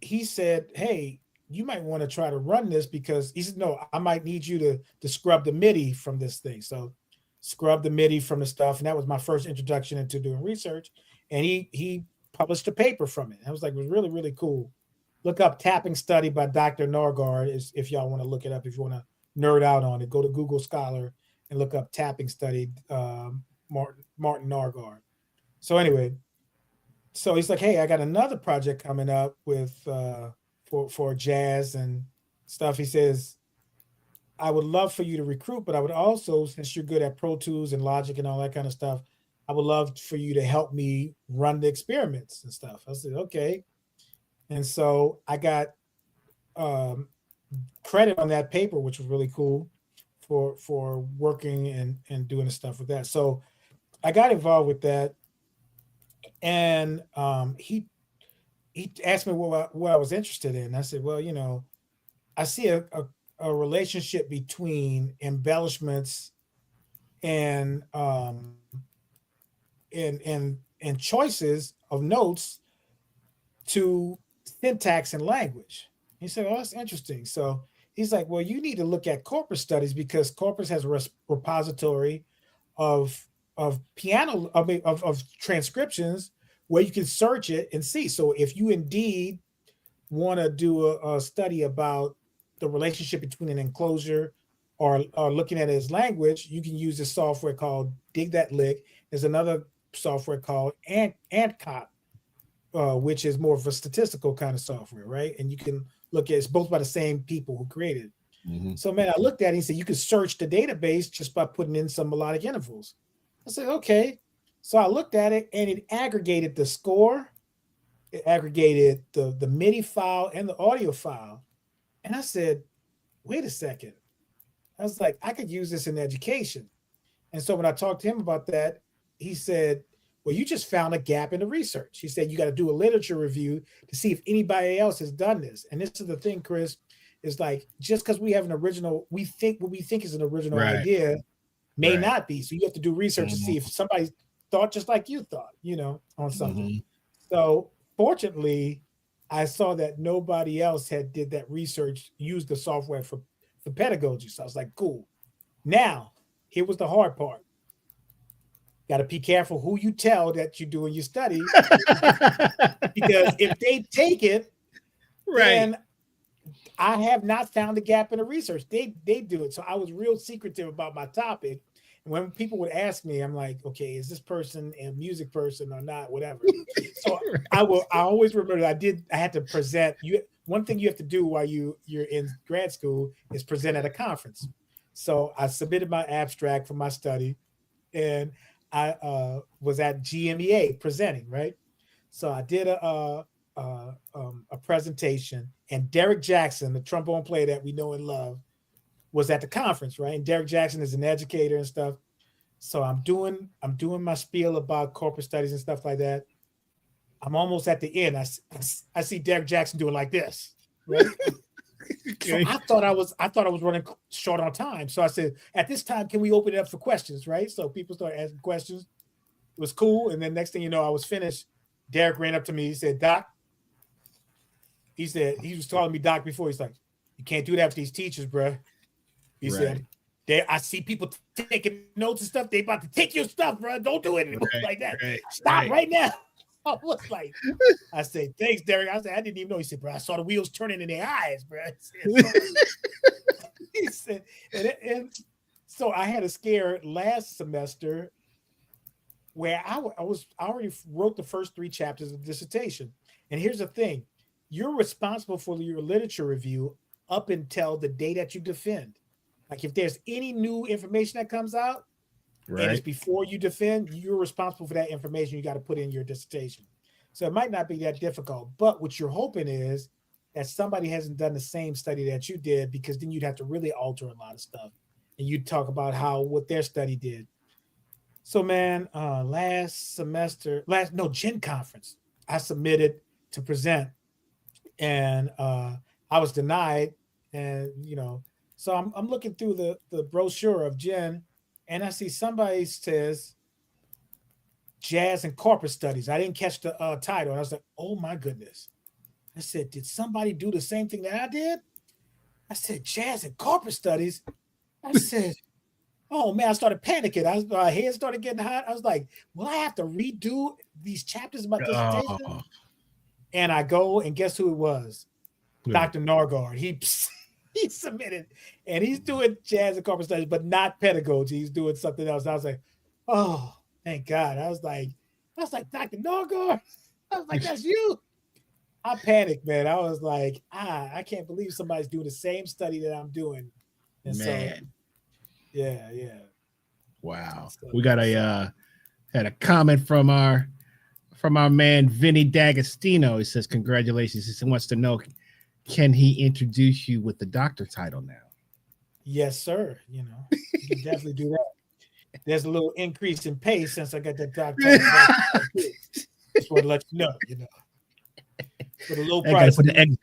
he said, "Hey, you might want to try to run this," because he said, "No, I might need you to scrub the MIDI from this thing." So, scrub the MIDI from the stuff, and that was my first introduction into doing research. And he published a paper from it. I was like, it was really really cool. Look up "Tapping Study" by Dr. Norgard, is if y'all want to look it up. If you want to nerd out on it, go to Google Scholar and look up "Tapping Study." Martin Norgard. So anyway, so he's like, "Hey, I got another project coming up with for jazz and stuff." He says, "I would love for you to recruit, but I would also, since you're good at Pro Tools and Logic and all that kind of stuff, I would love for you to help me run the experiments and stuff." I said, "Okay." And so I got um, credit on that paper, which was really cool for working and doing the stuff with that. So I got involved with that, and he asked me what I was interested in. I said, "Well, I see a relationship between embellishments and and choices of notes to syntax and language." He said, "Oh, that's interesting." So he's like, "Well, you need to look at corpus studies because corpus has a repository of piano, I mean, of transcriptions where you can search it and see. So if you indeed want to do a study about the relationship between an enclosure or looking at it as language, you can use this software called Dig That Lick. There's another software called AntCop, which is more of a statistical kind of software, right? And you can look at it's both by the same people who created it. Mhm. So, man, I looked at it and said, you could search the database just by putting in some melodic intervals. I said, okay. So I looked at it and it aggregated the score, it aggregated the MIDI file and the audio file. And I said, wait a second. I was like, I could use this in education. And so when I talked to him about that, he said, well, you just found a gap in the research. He said, you got to do a literature review to see if anybody else has done this. And this is the thing, Chris, is like just because we have an original, we think what we think is an original Right. idea may Right. not be. So you have to do research to see if Mhm. somebody thought just like you thought, on something. Mhm. So fortunately, I saw that nobody else had did that research, used the software for pedagogy. So I was like, cool. Now, here was the hard part. Got to be careful who you tell that you're doing your study because if they take it, Right. then I have not found the gap in the research. They do it. So I was real secretive about my topic. And when people would ask me, I'm like, okay, is this person a music person or not? Whatever. So I always remember I had to present you. One thing you have to do while you're in grad school is present at a conference. So I submitted my abstract for my study, and I was at GMEA presenting, right? So I did a presentation, and Derek Jackson, the trombone player that we know and love, was at the conference, right? And Derek Jackson is an educator and stuff. So I'm doing my spiel about corporate studies and stuff like that. I'm almost at the end. I see Derek Jackson doing like this, right? So Okay. I thought I was running short on time. So I said, at this time, can we open it up for questions, right? So people started asking questions. It was cool. And then next thing you know, I was finished. Derek ran up to me. He said, "Doc," he said, he was calling me Doc before. He's like, "You can't do that with these teachers, bro." He Right. said, I see people taking notes and stuff. They about to take your stuff, bro. Don't do it anymore like Right. that. Right. Stop Right. right now. I was like, I said, "Thanks, Derek." I said, "I didn't even know." He said, "Bro, I saw the wheels turning in their eyes, bro." He said, and so I had a scare last semester where I already wrote the first three chapters of the dissertation. And here's the thing: you're responsible for your literature review up until the day that you defend. Like if there's any new information that comes out and it's Right. before you defend, you're responsible for that information. You got to put in your dissertation. So it might not be that difficult, but what you're hoping is that somebody hasn't done the same study that you did, because then you'd have to really alter a lot of stuff. And you'd talk about how what their study did. So man, last semester, last no Gen conference, I submitted to present, and I was denied. And so I'm looking through the brochure of Gen, and I see somebody says jazz and corporate studies. I didn't catch the title. And I was like, oh my goodness. I said, did somebody do the same thing that I did? I said, jazz and corporate studies. I said, oh man, I started panicking. My head started getting hot. I was like, will I have to redo these chapters of my dissertation? Oh, And I go and guess who it was? Dr. Nargard. He submitted and he's doing jazz and corporate studies, but not pedagogy. He's doing something else. I was like, oh, thank God. I was like, Dr. Nargard. I was like, that's you. I panicked, man. I was like, I can't believe somebody's doing the same study that I'm doing. And man. so, yeah. Wow. So, We got had a comment from our man Vinny D'Agostino. He says, congratulations. He wants to know, can he introduce you with the doctor title now? Yes, sir. You can definitely do that. There's a little increase in pay since I got that doctor title. Just want to let you know. For the low price. Put an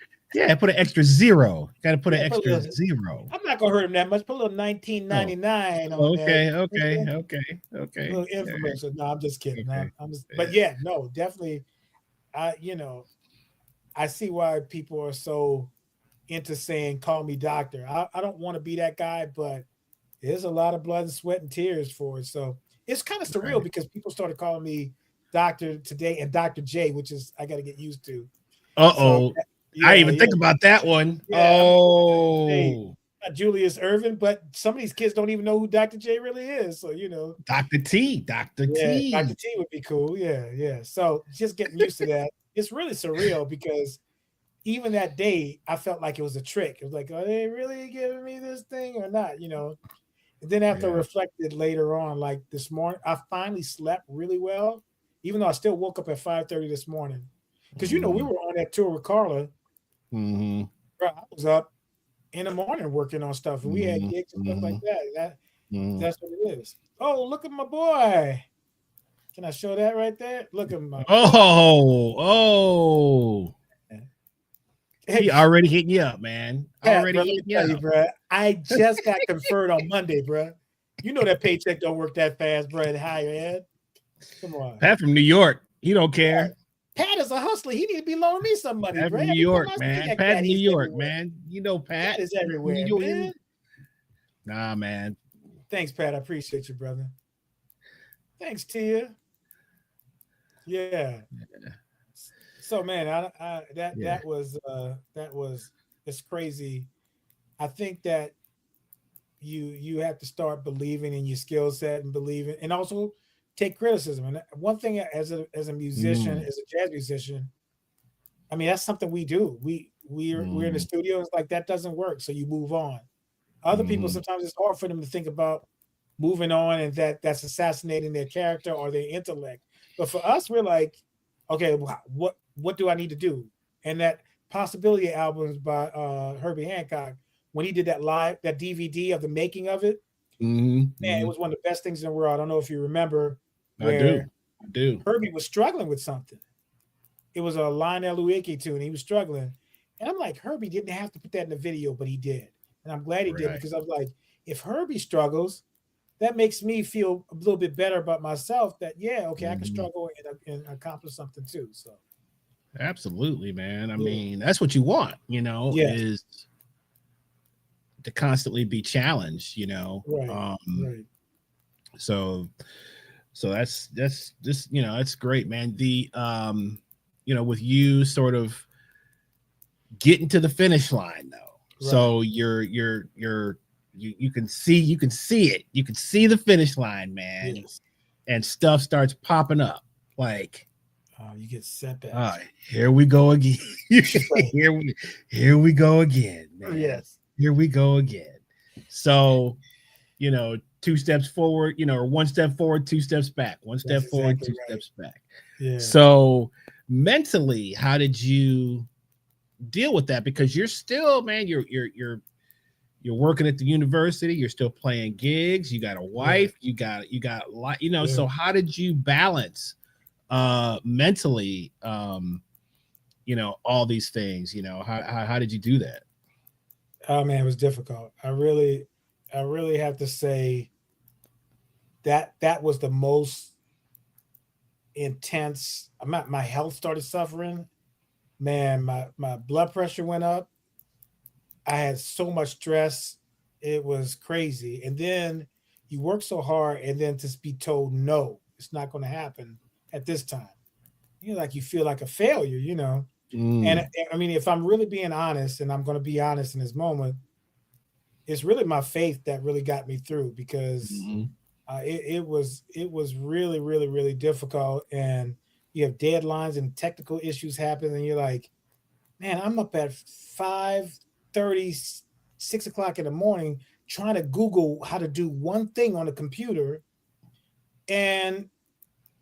extra zero. Got to put an extra zero. I'm not gonna hurt him that much. Put a little $19.99 on okay, that. Okay. A little infomercial. No, I'm just kidding. Okay. But yeah, no, definitely. I see why people are so into saying call me doctor. I don't want to be that guy, but there's a lot of blood and sweat and tears for it. So it's kind of surreal because people started calling me doctor today and Dr. J, which is I got to get used to. So, I didn't even think about that one. Yeah, not Julius Irvin, but some of these kids don't even know who Dr. J really is. So Dr. T. Dr. T would be cool. Yeah. So just getting used to that. It's really surreal because even that day, I felt like it was a trick. It was like, are they really giving me this thing or not? And then after I reflected later on, like this morning, I finally slept really well, even though I still woke up at 5:30 this morning. Because, we were on that tour with Carla. Mm-hmm. Bro, I was up in the morning working on stuff. And we had gigs and stuff like that. That's what it is. Oh, look at my boy. Can I show that right there? Look at my He already hitting you up, man. Already hitting you up. Bro. I just got conferred on Monday, bro. You know that paycheck don't work that fast, bro. At higher ed. Come on. Pat from New York. He don't care. Pat is a hustler. He need to be loaning me some money, Pat bro. from New York, man. Pat in New York, man. Pat is everywhere, man. Nah, man. Thanks, Pat. I appreciate you, brother. Thanks, Tia. Yeah. So, man, that was it's crazy. I think that you have to start believing in your skill set and believing, and also take criticism. And one thing as a musician, as a jazz musician, I mean, that's something we do. We're in the studio. It's like that doesn't work, so you move on. Other people, sometimes it's hard for them to think about moving on, and that's assassinating their character or their intellect. But for us, we're like, okay, what do I need to do? And that Possibility albums by Herbie Hancock, when he did that DVD of the making of it, man, it was one of the best things in the world. I don't know if you remember. I do. Herbie was struggling with something. It was a Lionel Luike tune. He was struggling. And I'm like, Herbie didn't have to put that in the video, but he did. And I'm glad he did, because I was like, if Herbie struggles, that makes me feel a little bit better about myself that, I can struggle and accomplish something too. So absolutely, man. I mean, that's what you want, is to constantly be challenged, Right. So that's just, that's great, man. The with you sort of getting to the finish line though. Right. So you can see it. You can see the finish line, man. Yes. And stuff starts popping up. Like, you get setbacks. All right, here we go again. here we go again, man. Yes. Here we go again. So, 2 steps forward, or 1 step forward, 2 steps back. 1 step forward, exactly 2 steps back. Yeah. So mentally, how did you deal with that? Because you're still, man, you're working at the university, you're still playing gigs, you got a wife, you got a lot, so how did you balance mentally all these things? How did you do that? Oh man, it was difficult. I really have to say that was the most intense. My health started suffering. Man, my blood pressure went up. I had so much stress. It was crazy. And then you work so hard, and then to be told no, it's not going to happen at this time. Like you feel like a failure, And Mm. I mean, if I'm really being honest, and I'm going to be honest in this moment, it's really my faith that really got me through because Mhm. it was really really really difficult, and you have deadlines and technical issues happen, and you're like, man, I'm up at 5:30, 6 o'clock in the morning trying to Google how to do one thing on the computer, and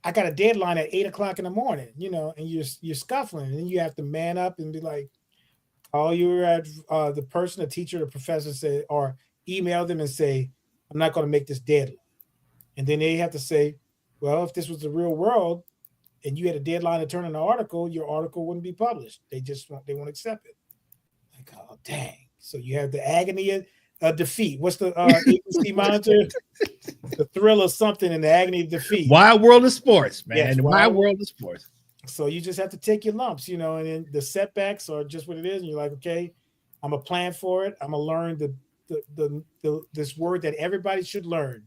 I got a deadline at 8 o'clock in the morning, and you're scuffling, and then you have to man up and be like, call your the person, the teacher, the professor, say, or email them and say, I'm not going to make this deadline. And then they have to say, well, if this was the real world and you had a deadline to turn in an article, your article wouldn't be published. They won't accept it. Like, oh dang. So you have the agony of defeat. What's the ABC monitor? The thrill of something and the agony of defeat. Wild world of sports, man. Yes, The wild world of sports. So you just have to take your lumps, and then the setbacks are just what it is. And you're like, okay, I'm gonna plan for it. I'm gonna learn this word that everybody should learn.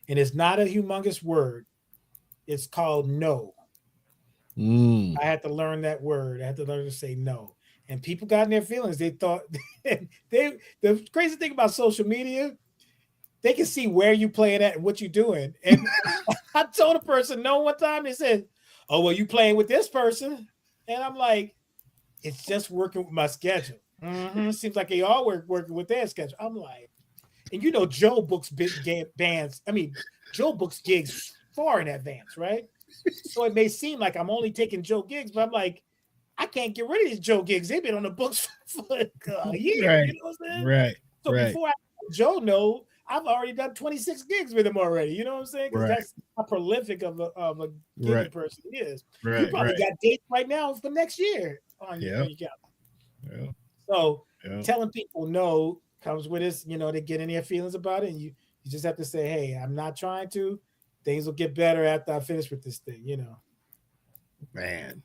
And it's not a humongous word. It's called no. Mm. I had to learn that word. I had to learn to say no. And people got in their feelings. They thought the crazy thing about social media, they can see where you playing at and what you're doing. And I told a person no one time. They said, oh, well, you playing with this person. And I'm like, it's just working with my schedule. Seems like they all working with their schedule. I'm like, and Joe books bands. I mean, Joe books gigs far in advance, right? So it may seem like I'm only taking Joe gigs, but I'm like, I can't get rid of these Joe gigs. They've been on the books for a year. Right. You know what I'm saying? Right. So right. before I let Joe know, I've already done 26 gigs with him already. You know what I'm saying? Because that's how prolific of a gigging person he is. Right. You probably got dates right now for next year on your calendar. Yeah. So telling people no comes with this, they get in their feelings about it. And you just have to say, hey, I'm not trying to. Things will get better after I finish with this thing, Man,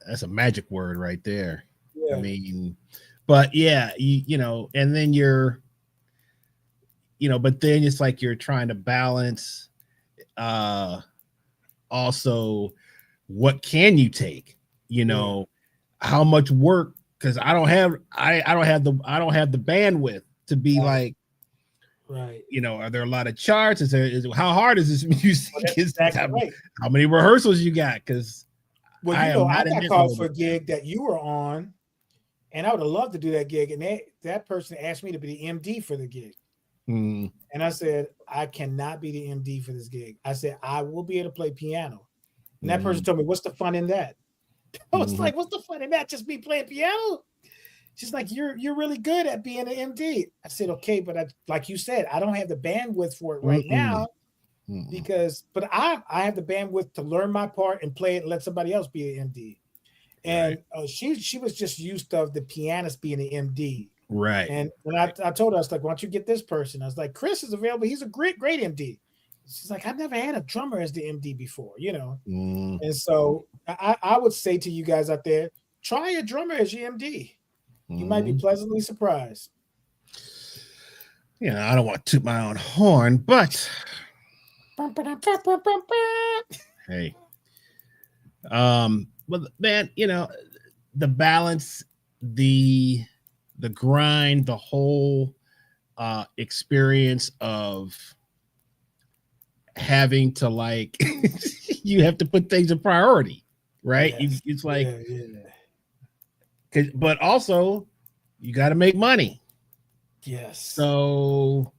that's a magic word right there. Yeah. I mean, but yeah, and then but then it's like you're trying to balance also what can you take, how much work, because I don't have the bandwidth to be like, right. Are there a lot of charts? How hard is this music? Exactly how many rehearsals you got? Because I got called for a gig that you were on, and I would have loved to do that gig. And that person asked me to be the MD for the gig. Mm. And I said, I cannot be the MD for this gig. I said, I will be able to play piano. And that person told me, what's the fun in that? I was like, what's the fun in that? Just me playing piano? She's like, you're really good at being an MD. I said, okay, but like you said, I don't have the bandwidth for it right now but I have the bandwidth to learn my part and play it and let somebody else be an MD. And she was just used to the pianist being an MD. Right. And I told her, I was like, why don't you get this person? I was like, Chris is available. He's a great MD. She's like, I've never had a drummer as the MD before, And so I would say to you guys out there, try a drummer as your MD. You might be pleasantly surprised. I don't want to toot my own horn, but hey, well, man, the balance, the grind, the whole experience of having to you have to put things in priority, right? Yes. It's like, but also you got to make money. Yes. So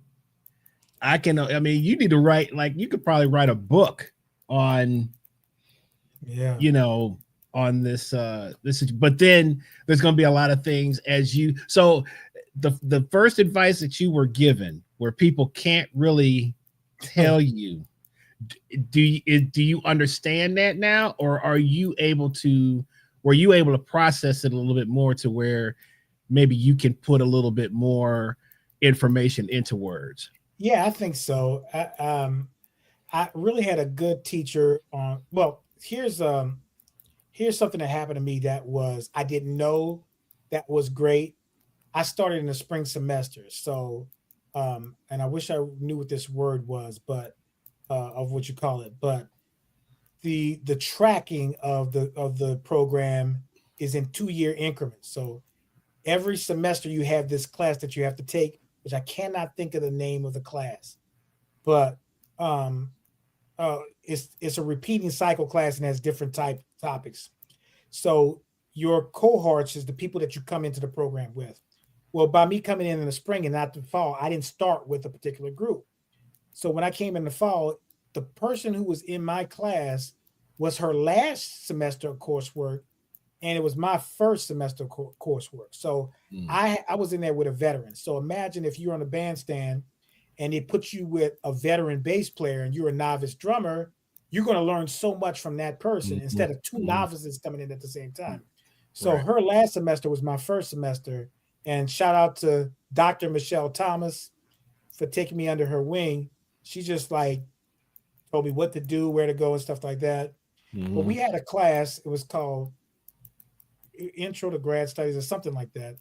you need to write, you could probably write a book on, on this, but then there's going to be a lot of things so the first advice that you were given where people can't really tell you, do you understand that now, or were you able to process it a little bit more to where maybe you can put a little bit more information into words? Yeah, I think so. I really had a good teacher on. Well, here's something that happened to me that was I didn't know that was great. I started in the spring semester, so and I wish I knew what this word was, but of what you call it, but the tracking of the program is in 2 year increments. So every semester you have this class that you have to take, which I cannot think of the name of the class, but um, it's a repeating cycle class and has different type topics. So your cohorts is the people that you come into the program with. Well, by me coming in the spring and not the fall, I didn't start with a particular group. So when I came in the fall, the person who was in my class was her last semester of coursework, and it was my first semester coursework. So Mm. I was in there with a veteran. So imagine if you're on the bandstand and they put you with a veteran bass player and you're a novice drummer, you're going to learn so much from that person Mhm. instead of two Mhm. novices coming in at the same time. So Right. her last semester was my first semester. And shout out to Dr. Michelle Thomas for taking me under her wing. She just like told me what to do, where to go, and stuff like that. But we Mhm. had a class, it was called Intro to Grad Studies or something like that.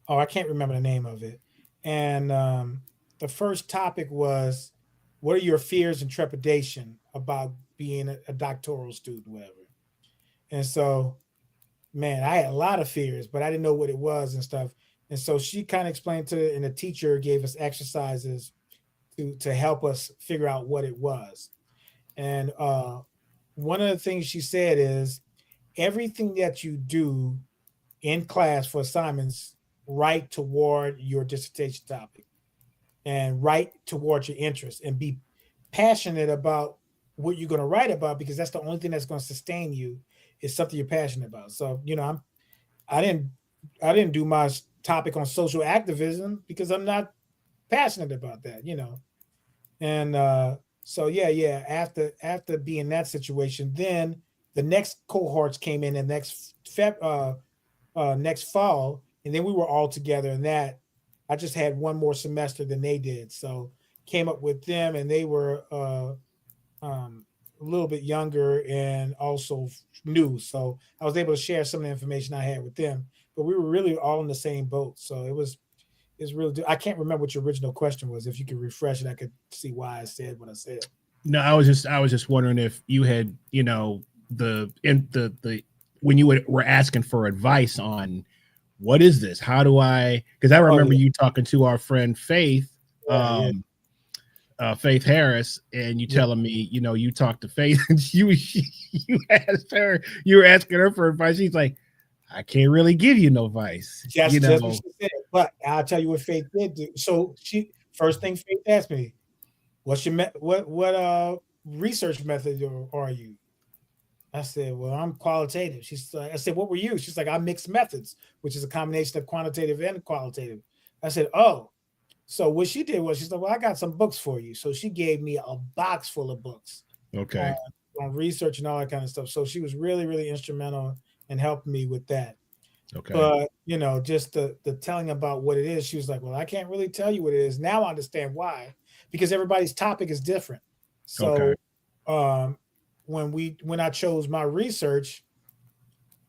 Oh, I can't remember the name of it. And the first topic was, what are your fears and trepidation about being a doctoral student, whatever. And so, man, I had a lot of fears, but I didn't know what it was and stuff. And so she kind of explained to it, and the teacher gave us exercises to help us figure out what it was. And one of the things she said is everything that you do in class for assignments, write toward your dissertation topic and write towards your interest and be passionate about what you're going to write about because that's the only thing that's going to sustain you is something you're passionate about. So, I didn't I didn't do my topic on social activism because I'm not passionate about that. And so yeah. After being in that situation, then the next cohorts came in, and next fall, and then we were all together. And that I just had one more semester than they did, so came up with them, and they were a little bit younger and also new. So I was able to share some of the information I had with them. But we were really all in the same boat, so it's really. I can't remember what your original question was. If you could refresh it, I could see why I said what I said. No, I was just wondering if you had, the when you were asking for advice on what is this? How do I? Because I Oh remember yeah, you talking to our friend Faith, yeah, yeah, Faith Harris, and you yeah. telling me, you talked to Faith, and you asked her, you were asking her for advice. She's like, I can't really give you no advice, Just what she said. But I'll tell you what Faith did do. So she first thing Faith asked me, "What's your what research method are you?" I said, "Well, I'm qualitative." She's like, I said, "What were you?" She's like, "I mix methods, which is a combination of quantitative and qualitative." I said, "Oh." So what she did was she's like, "Well, I got some books for you." So she gave me a box full of books on Okay, on research and all that kind of stuff. So she was really, really instrumental in helping me with that. okay, But just the telling about what it is, she was like, "Well, I can't really tell you what it is." Now I understand why, because everybody's topic is different. okay, So um when I chose my research,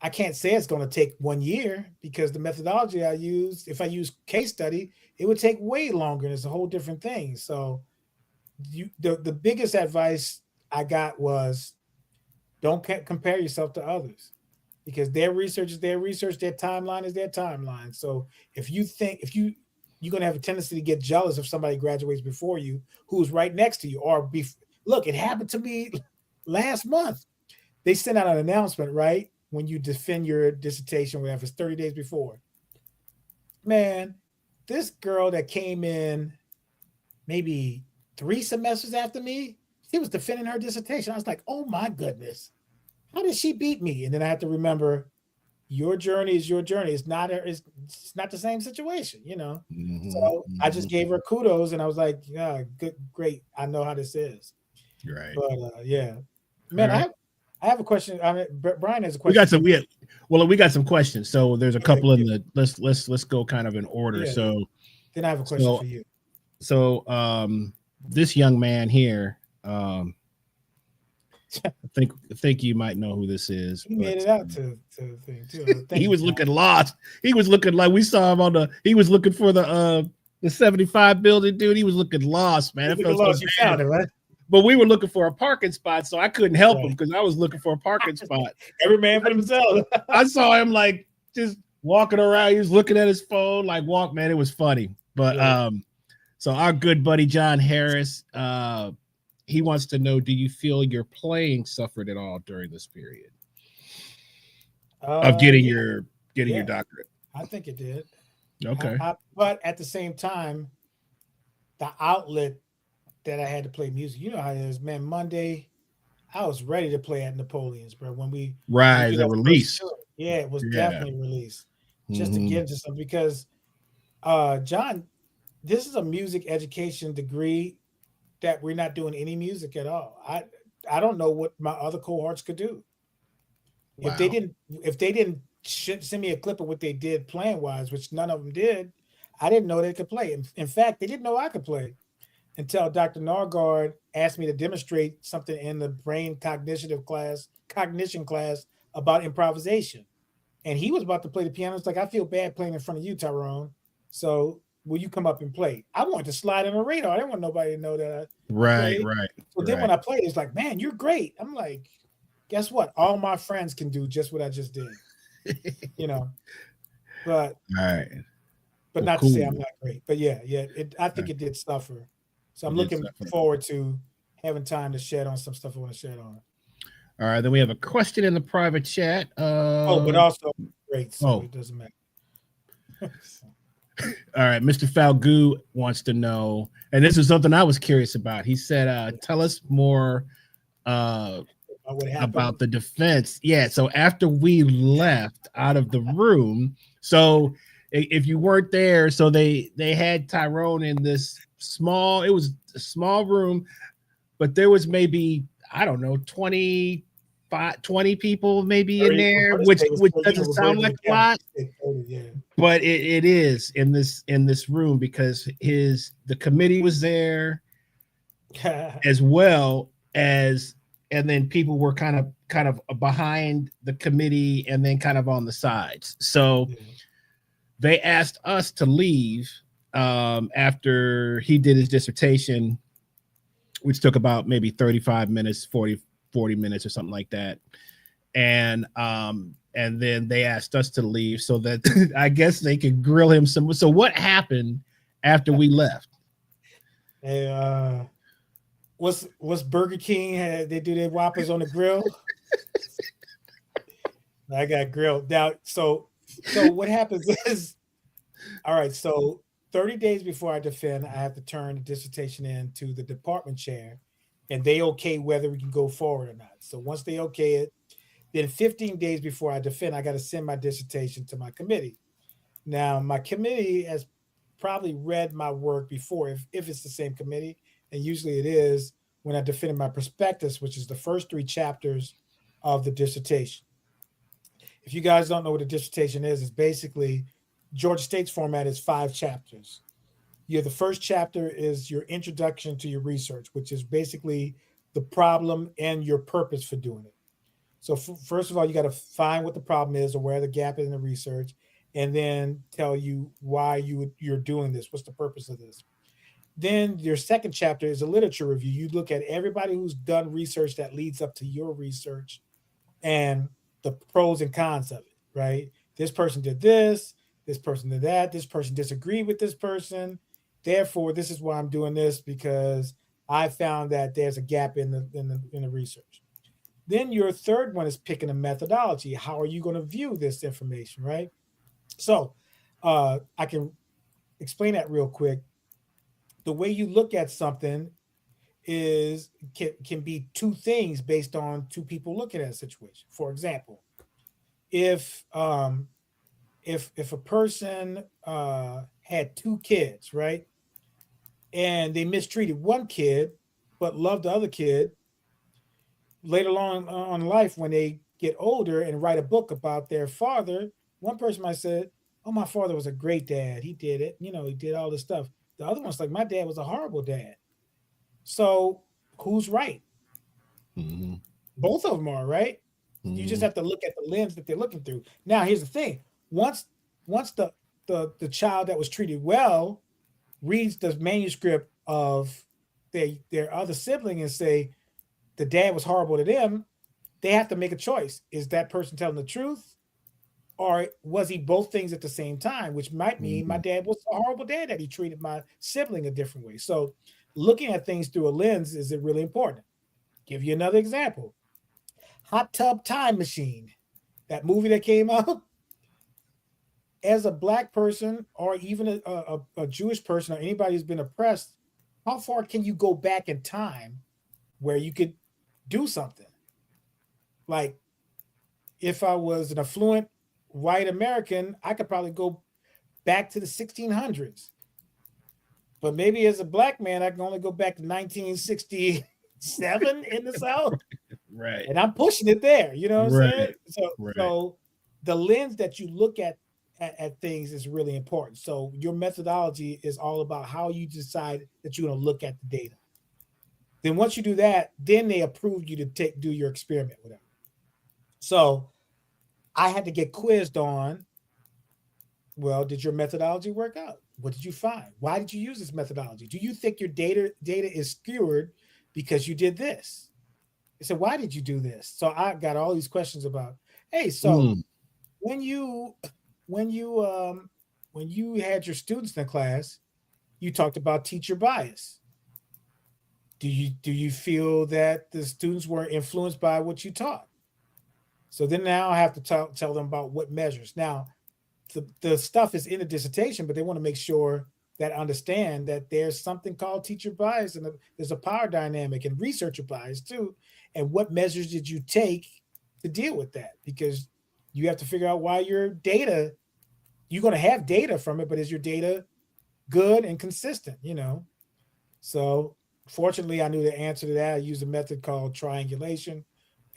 I can't say it's going to take 1 year because the methodology I use, if I use case study, it would take way longer. And it's a whole different thing. So the biggest advice I got was don't compare yourself to others because their research is their research, their timeline is their timeline. So if you're gonna have a tendency to get jealous if somebody graduates before you who's right next to you, look, it happened to me last month. They sent out an announcement, right? When you defend your dissertation, whatever, it's 30 days before. Man, this girl that came in maybe 3 semesters after me, she was defending her dissertation. I was like, oh my goodness, how did she beat me? And then I had to remember your journey is your journey. It's not the same situation. hmm So I just hmm gave her kudos, and I was like, yeah, good, great. I know how this is. right. But yeah, All man, I right. have I have a question. I mean, Brian has a We question got for some. you. We got some questions. So there's a Yeah, couple in the let's go kind of in order. yeah. So Then I have a question so for you. so this young man here. I think you might know who this is, He but made it out to the thing too. Thank he you, was John. looking lost. He was looking like we saw him on the. He was looking for the 75 building, dude. He was looking lost, man. You I looking felt so lost. You bad. found it, right? But we were looking for a parking spot, so I couldn't help him Right. because I was looking for a parking spot. Every man for themselves. I saw him like just walking around. He was looking at his phone, like walk, man. It was funny. But Right. so our good buddy John Harris, he wants to know: do you feel your playing suffered at all during this period of Yeah, getting your yeah. doctorate? I think it did. Okay. But at the same time, the outlet that I had to play music, you know how it is, man. Monday, I was ready to play at Napoleon's, bro. When we Right, did the our first release. tour, yeah, it was Yeah. definitely released just to Hmm. get into something because John, this is a music education degree that we're not doing any music at all. I don't know what my other cohorts could do if they Wow. didn't if they didn't send me a clip of what they did playing wise, which none of them did. I didn't know they could play. In fact, they didn't know I could play until Dr. Nargard asked me to demonstrate something in the cognition class about improvisation. And he was about to play the piano. It's like, I feel bad playing in front of you, Tyrone. So will you come up and play? I wanted to slide on the radar. I didn't want nobody to know that I Right, played. right, So then when right. I played, it's like, man, you're great. I'm like, guess what? All my friends can do just what I just did, you know. But All right. but Well, not to say I'm cool. not great. But yeah. I All think right. it did suffer. So I'm It did looking suffer. forward to having time to shed on some stuff I want to shed on. All right. Then we have a question in the private chat. Oh, but also great, so Oh, it doesn't matter. So, all right. Mr. Falgu wants to know, and this is something I was curious about. He said, tell us more uh, what happened? about the defense. Yeah. So after we left out of the room, so if you weren't there, so they had Tyrone in this small. It was a small room, but there was maybe I don't know 20 people maybe in 30. I'm there, gonna which say it was which 30, doesn't we're going sound to like the a camera. lot, Say 30, yeah. but it is in this room because the committee was there as well as and then people were kind of behind the committee and then kind of on the sides. So Yeah. they asked us to leave after he did his dissertation, which took about maybe 35 minutes, 40 minutes or something like that. And then they asked us to leave so that I guess they could grill him some. So what happened after we left? Hey, what's Burger King? They do their Whoppers on the grill. I got grilled now. So what happens is, all right. So 30 days before I defend, I have to turn the dissertation in to the department chair, and they okay whether we can go forward or not. So once they okay it, then 15 days before I defend, I got to send my dissertation to my committee. Now, my committee has probably read my work before, if it's the same committee, and usually it is when I defended my prospectus, which is the first three chapters of the dissertation. If you guys don't know what a dissertation is, it's basically Georgia State's format is 5 chapters. The first chapter is your introduction to your research, which is basically the problem and your purpose for doing it. So first of all, you got to find what the problem is or where the gap is in the research, and then tell you why you're doing this. What's the purpose of this? Then your second chapter is a literature review. You look at everybody who's done research that leads up to your research and the pros and cons of it, right? This person did this, this person did that, this person disagreed with this person. Therefore, this is why I'm doing this because I found that there's a gap in the research. Then your third one is picking a methodology. How are you going to view this information, right? So I can explain that real quick. The way you look at something is can be two things based on two people looking at a situation. For example, if if a person had two kids, right, and they mistreated one kid but loved the other kid, later on in life when they get older and write a book about their father, one person might say, "Oh, my father was a great dad. He did it. He did all this stuff." The other one's like, "My dad was a horrible dad." So who's right? Mm-hmm. Both of them are right. You just Mm-hmm. have to look at the lens that they're looking through. Now, here's the thing: once the child that was treated well reads the manuscript of their other sibling and say the dad was horrible to them, they have to make a choice. Is that person telling the truth? Or was he both things at the same time? Which might mean my Mm-hmm. dad was a horrible dad that he treated my sibling a different way. So looking at things through a lens is really important. Give you another example. Hot Tub Time Machine, that movie that came out. As a black person or even a Jewish person or anybody who's been oppressed, how far can you go back in time where you could do something? Like if I was an affluent white American, I could probably go back to the 1600s. But maybe as a black man, I can only go back to 1967 in the South. Right. And I'm pushing it there. You know what I'm saying? Right. So, Right. so the lens that you look at things is really important. So your methodology is all about how you decide that you're going to look at the data. Then once you do that, then they approve you to do your experiment with them. So I had to get quizzed on, well, did your methodology work out? What did you find? Why did you use this methodology? Do you think your data is skewed because you did this? I said, why did you do this? So I got all these questions about, hey, so Mm. when you when you when you had your students in the class, you talked about teacher bias. Do you feel that the students were influenced by what you taught? So then now I have to tell them about what measures. Now the stuff is in the dissertation, but they want to make sure that understand that there's something called teacher bias and there's a power dynamic and researcher bias too. And what measures did you take to deal with that? Because you have to figure out why your data, you're going to have data from it, but is your data good and consistent? So fortunately, I knew the answer to that. I used a method called triangulation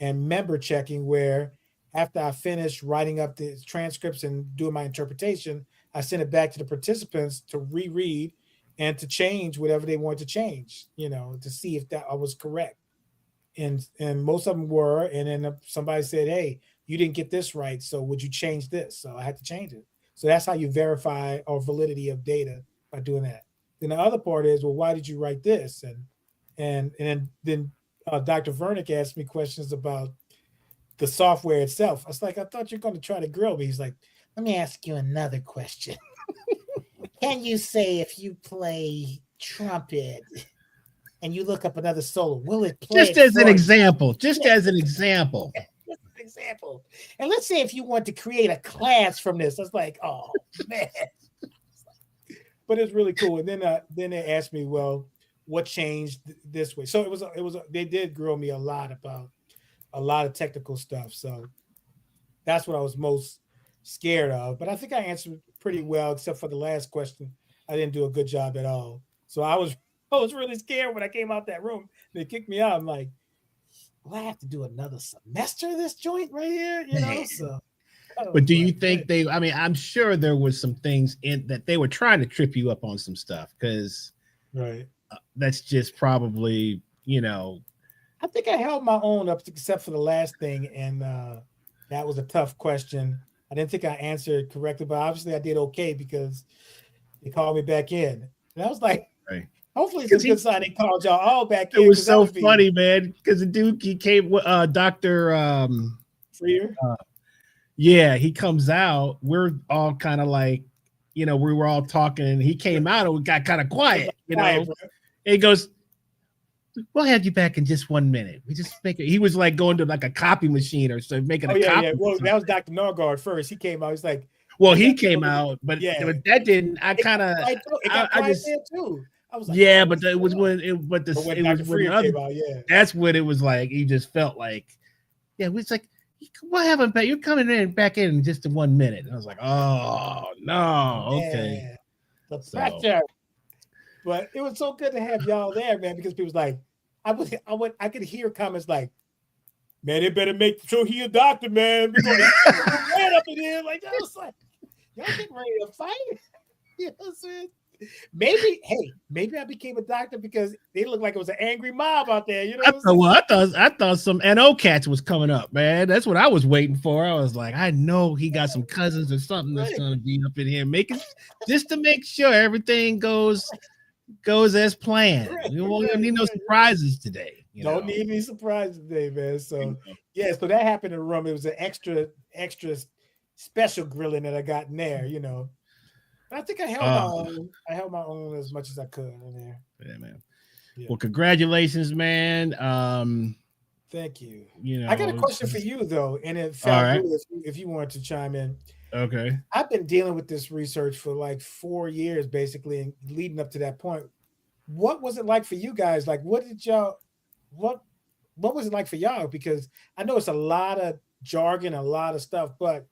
and member checking, where after I finished writing up the transcripts and doing my interpretation, I sent it back to the participants to reread and to change whatever they wanted to change, to see if that I was correct. And most of them were. And then somebody said, "Hey, you didn't get this right, so would you change this?" So I had to change it. So that's how you verify or validity of data, by doing that. Then the other part is, well, why did you write this? And then Dr. Vernick asked me questions about the software itself. I was like, I thought you're going to try to grill me. He's like, let me ask you another question. Can you say if you play trumpet and you look up another solo, will it play Just it as an for you? example. Just Yes. as an example. Just an example. And let's say if you want to create a class from this, I was like, oh man. But it's really cool. And then they asked me, well, what changed this way? So they did grill me a lot about a lot of technical stuff. So that's what I was most scared of. But I think I answered pretty well, except for the last question. I didn't do a good job at all. So I was really scared when I came out that room. They kicked me out. I'm like, well, I have to do another semester of this joint right here. So I But was do you like, think I mean, I'm sure there was some things in that they were trying to trip you up on some stuff because right. that's just probably, I think I held my own up except for the last thing, and that was a tough question. I didn't think I answered correctly, but obviously I did okay because they called me back in. And I was like, right. hopefully it's a Because good sign they called y'all all back it in, was because that so would be funny, man. Because the dude, he came, Dr. freer. Yeah, he comes out. We're all kind of like, we were all talking. And he came out and we got kind of It was quiet, like quiet, bro. And he goes, we'll have you back in just 1 minute. We just make it. He was like going to like a copy machine or so, making Oh, a yeah, copy. yeah. Well, that was Dr. Norgard first. He came out. He's like, Well, I he got came out, but yeah. that didn't. I It kind got of, quiet, it got I quiet just, there too. I was like, yeah, oh, but what's it going was on? when it, but But when it was Dr. when the Freer other. came out, yeah. That's when it was like he just felt like, yeah, we was like, what happened? You're coming in back in just in 1 minute. And I was like, oh no, okay. Man, the So pressure. But it was so good to have y'all there, man, because people was like, I could hear comments like, man, they better make sure he a doctor, man. We're going to red up in here. Like, I was like, y'all getting ready to fight? You know what I'm saying? maybe I became a doctor because they looked like it was an angry mob out there. You know I what I'm thought, saying? well, I thought some NO cats was coming up, man. That's what I was waiting for. I was like, I know he got some cousins or something that's Right, gonna be up in here making just to make sure everything goes as planned. right, We won't right, need no right. surprises today, you Don't know. need any surprises today, man. You So know. yeah, so that happened in the room. It was an extra special grilling that I got in there, you know. But I think I held my Uh, own. I held my own as much as I could in there. yeah, man. Yeah. Well, congratulations, man. Thank you. You I got a know, question for you though, and it all felt right. good if you wanted to chime in. Okay. I've been dealing with this research for like 4 years, basically, and leading up to that point. What was it like for you guys? Like, what what was it like for y'all? Because I know it's a lot of jargon, a lot of stuff, but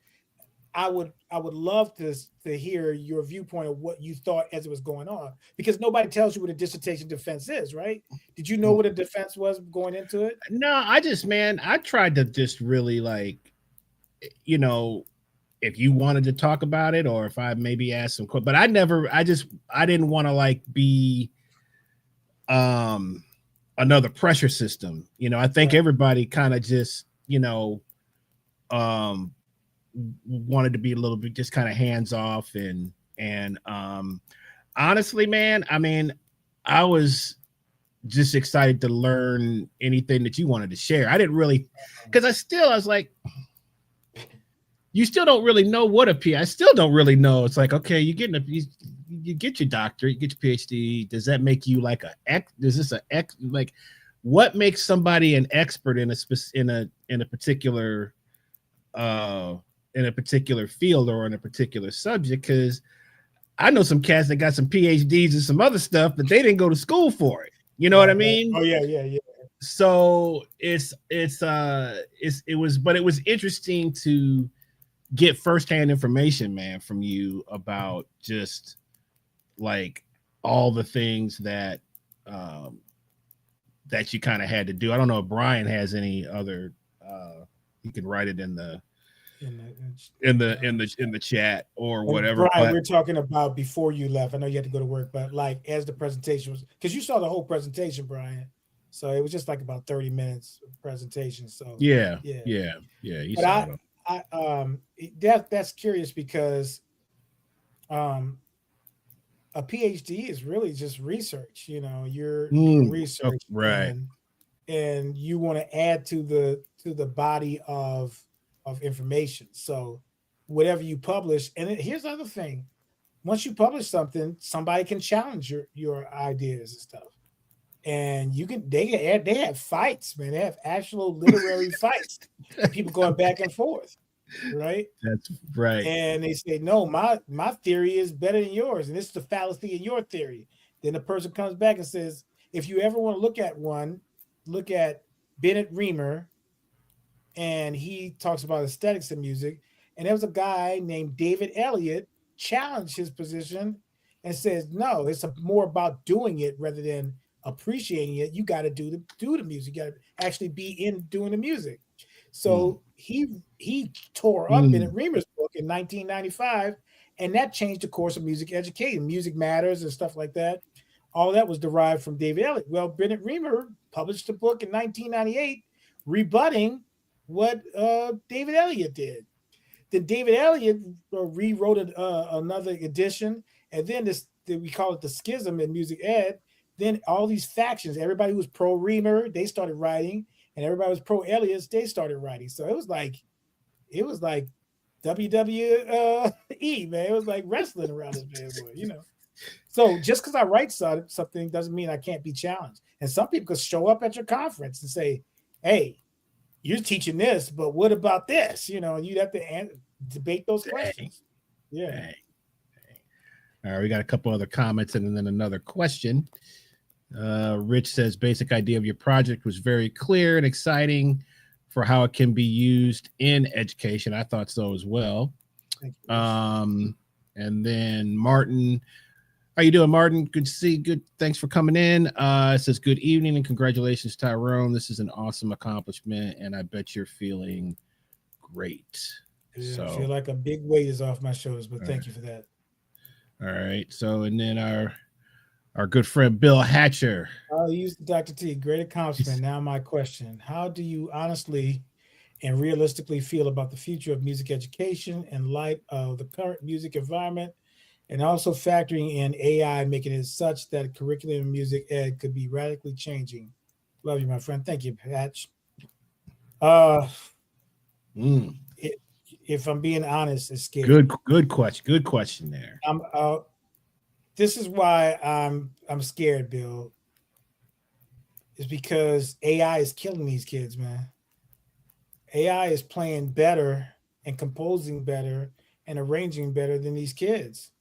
I would love to hear your viewpoint of what you thought as it was going on. Because nobody tells you what a dissertation defense is, right? Did you know what a defense was going into it? No, I just, man, I tried to just really like, you know, if you wanted to talk about it or if I maybe asked some, but I didn't want to like be um another pressure system. You know, I think Right. everybody kind of just, um wanted to be a little bit just kind of hands off and honestly, man, I mean, I was just excited to learn anything that you wanted to share. I didn't really because I was like, you still don't really know what a I still don't really know. It's like, okay, you get your doctorate, you get your PhD. Does that make you like a ex? Is this a ex? Like, what makes somebody an expert in uh in a particular field or in a particular subject? Because I know some cats that got some PhDs and some other stuff, but they didn't go to school for it. You know what Right, I right. mean? Oh yeah, yeah, yeah. So it was interesting to get firsthand information, man, from you about just like all the things um, that you kind of had to do. I don't know if Brian has any other. You can write it In the, in the chat or and whatever. Brian, But we're talking about before you left. I know you had to go to work, but like as the presentation was, because you saw the whole presentation, Brian. So it was just like about 30 minutes of presentation. So yeah, yeah, yeah, yeah. You but saw them. that's curious because um, a PhD is really just research. You know, you're doing Oh, research right. and you want to add to the body of information. So whatever you publish, and here's the other thing: once you publish something, somebody can challenge your ideas and stuff, and you can they have fights, man. They have actual literary fights, and people going back and forth, right? That's right. And they say, no, my theory is better than yours, and this is the fallacy in your theory. Then the person comes back and says, if you ever want to look at one, look at Bennett Reamer, and he talks about aesthetics in music. And there was a guy named David Elliott challenged his position and says, no, it's more about doing it rather than appreciating it. You got to do the music. You got to actually be in doing the music. Mm, So he tore up Bennett mm, Reamer's book in 1995, and that changed the course of music education, music matters, and stuff like that. All of that was derived from David Elliott. Well, Bennett Reamer published a book in 1998 rebutting what David Elliott did. Then David Elliott rewrote another edition, and then we call it the schism in music ed. Then all these factions, everybody who was pro Reamer, they started writing, and everybody was pro Elliott, they started writing. So it was like WWE, man. It was like wrestling around this bad boy, you know. So just because I write something doesn't mean I can't be challenged. And some people could show up at your conference and say, "Hey, you're teaching this, but what about this?" You know, and you'd have to debate those dang, questions. Yeah. dang. All right, we got a couple other comments and then another question. Rich says basic idea of your project was very clear and exciting for how it can be used in education. I thought so as well. Thank you, Rich. And then Martin, how you doing, Martin? Good to see. Good. Thanks for coming in. It says good evening and congratulations, Tyrone. This is an awesome accomplishment, and I bet you're feeling great. Yeah, I So, feel like a big weight is off my shoulders, but all right. thank you for that. All right. So, and then our good friend Bill Hatcher. I'll use Dr. T. Great accomplishment. He's- Now, my question: how do you honestly and realistically feel about the future of music education in light of the current music environment, and also factoring in AI, making it such that curriculum in music ed could be radically changing? Love you, my friend. Thank you, Patch. Uh, Mm, it, if I'm being honest, it's scary. good question. Good question there. I'm. This is why I'm scared, Bill. Is because AI is killing these kids, man. AI is playing better and composing better and arranging better than these kids.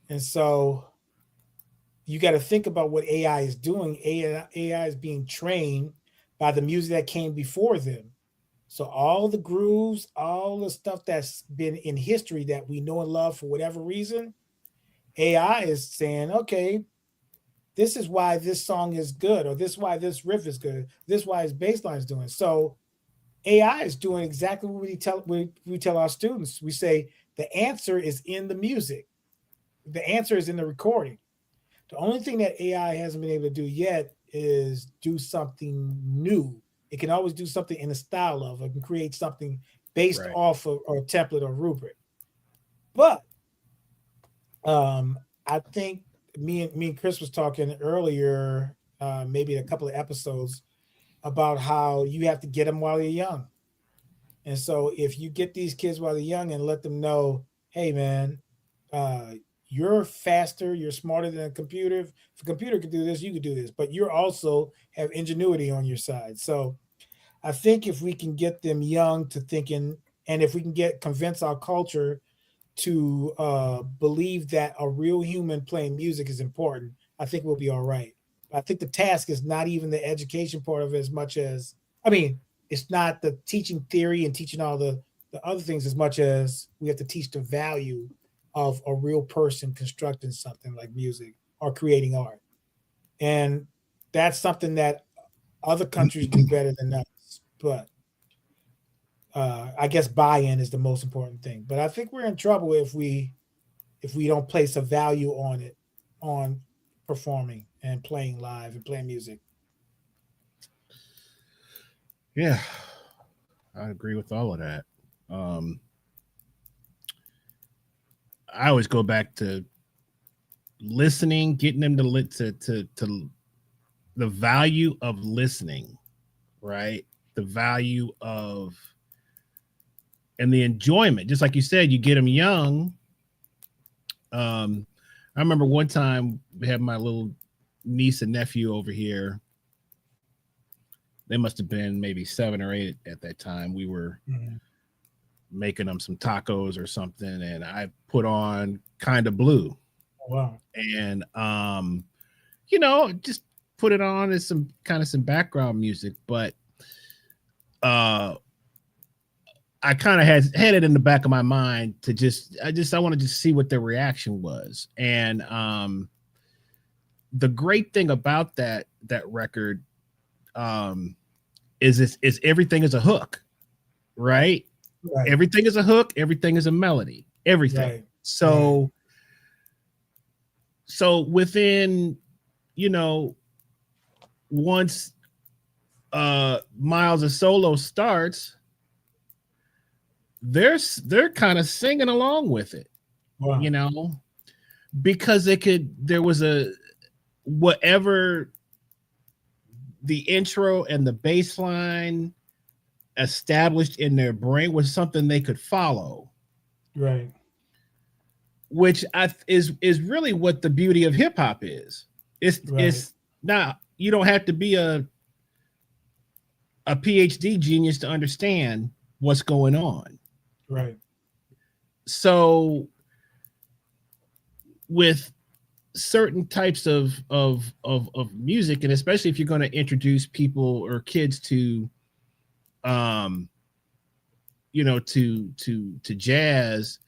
And so you got to think about what AI is doing. AI is being trained by the music that came before them. So all the grooves, all the stuff that's been in history that we know and love for whatever reason, AI is saying, okay, this is why this song is good, or this is why this riff is good, this is why his bass line is doing. So AI is doing exactly what we tell our students. We say the answer is in the music. The answer is in the recording. The only thing that AI hasn't been able to do yet is do something new. It can always do something in the style of, it can create something based Right. off of or template or rubric. But I think me and Chris was talking earlier, maybe a couple of episodes about how you have to get them while they're young. And so if you get these kids while they're young and let them know, hey man, uh, you're faster, you're smarter than a computer. If a computer could do this, you could do this, but you're also have ingenuity on your side. So I think if we can get them young to thinking, and if we can get convince our culture to believe that a real human playing music is important, I think we'll be all right. I think the task is not even the education part of it as much as, I mean, it's not the teaching theory and teaching all the other things as much as we have to teach the value of a real person constructing something like music or creating art. And that's something that other countries do better than us. But I guess buy-in is the most important thing. But I think we're in trouble if we don't place a value on it, on performing and playing live and playing music. Yeah, I agree with all of that. Um, I always go back to listening, getting them to to the value of listening, right? The value of and the enjoyment. Just like you said, you get them young. I remember one time we had my little niece and nephew over here. They must have been maybe 7 or 8 at that time. We were Mhm. making them some tacos or something, and I put on Kind of Blue, Wow. and just put it on as some background music. But uh, I kind of had it in the back of my mind to I wanted to see what their reaction was, and the great thing about that record um, is everything is a hook, right? Right. Everything is a hook, everything is a melody, everything. Right. Right. So within, you know, once Miles' solo starts, they're kind of singing along with it, you Wow. know, because there was a whatever the intro and the bass line established in their brain was something they could follow, Right. which is really what the beauty of hip hop is. Right. It's now you don't have to be a PhD genius to understand what's going on. Right. So with certain types of music, and especially if you're going to introduce people or kids to um to jazz,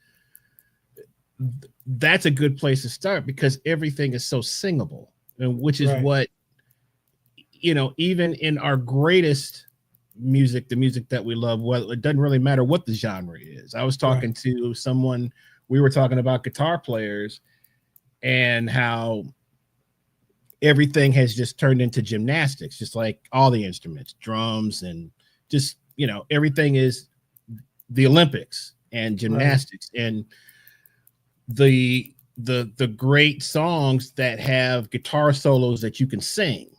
that's a good place to start because everything is so singable, and which is Right. what even in our greatest music, the music that we love, well, it doesn't really matter what the genre is. I was Right. talking to someone we were talking about guitar players and how everything has just turned into gymnastics, just like all the instruments, drums, and just, everything is the Olympics and gymnastics. And the great songs that have guitar solos that you can sing,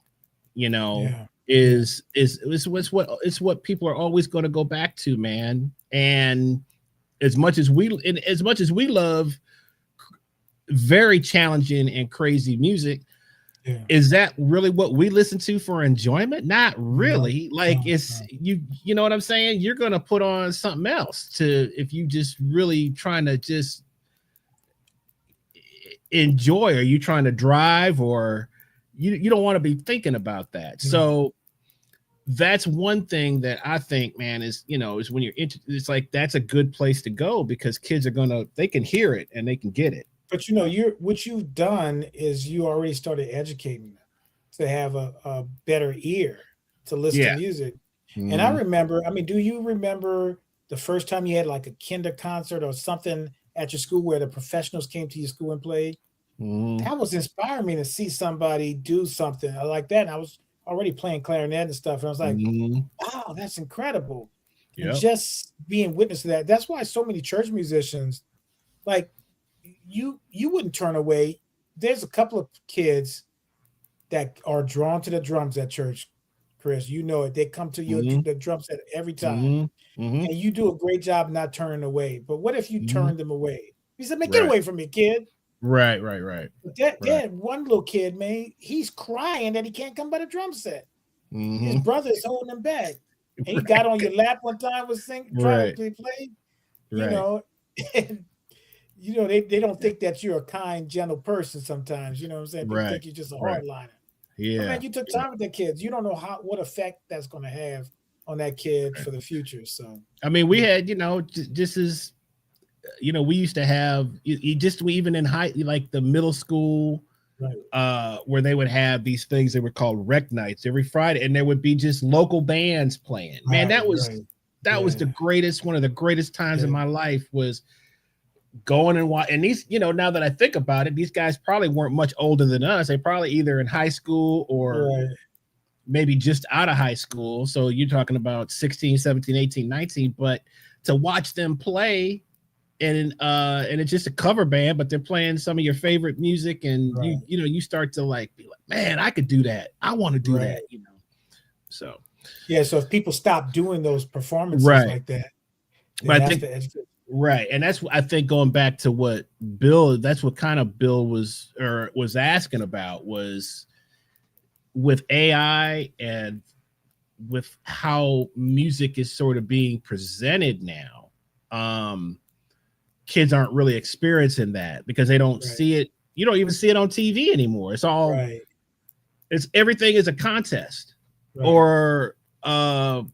is what people are always going to go back to, man. And as much as we love very challenging and crazy music, is that really what we listen to for enjoyment? Not really. You know what I'm saying? You're going to put on something else if you just really trying to just enjoy. Are you trying to drive, or you don't want to be thinking about that? So that's one thing that I think, man, is when you're it's like, that's a good place to go, because kids they can hear it and they can get it. But what you've done is you already started educating them to have a better ear to listen to music. And I remember, do you remember the first time you had like a kinder concert or something at your school where the professionals came to your school and played? That was inspiring me to see somebody do something like that. And I was already playing clarinet and stuff. And I was like, wow, that's incredible. Yep. And just being witness to that. That's why so many church musicians, like, you wouldn't turn away. There's a couple of kids that are drawn to the drums at church, Chris. You know it. They come to you the drum set every time. And you do a great job not turning away. But what if you turn them away? He said, man, get away from me, kid. Right. But that one little kid, man, he's crying that he can't come by the drum set. His brother is holding him back. And he got on your lap one time, was trying to play, and they don't think that you're a kind, gentle person sometimes. You know what I'm saying? They think you're just a hardliner. Yeah. But man, you took time with the kids. You don't know what effect that's going to have on that kid for the future. So, we had, just as, we used to have, even in like the middle school, where they would have these things that were called rec nights every Friday, and there would be just local bands playing. Man, that was the greatest, one of the greatest times in my life, was going and watch. And these, now that I think about it, these guys probably weren't much older than us. They probably either in high school or maybe just out of high school. So you're talking about 16, 17, 18, 19, but to watch them play, and it's just a cover band, but they're playing some of your favorite music, and you start to be like, man, I could do that. I want to do that, So so if people stop doing those performances like that, but I think and that's, I think, going back to what that's what kind of Bill was asking about, was with AI and with how music is sort of being presented now. Kids aren't really experiencing that because they don't see it. You don't even see it on TV anymore. It's all everything is a contest, or The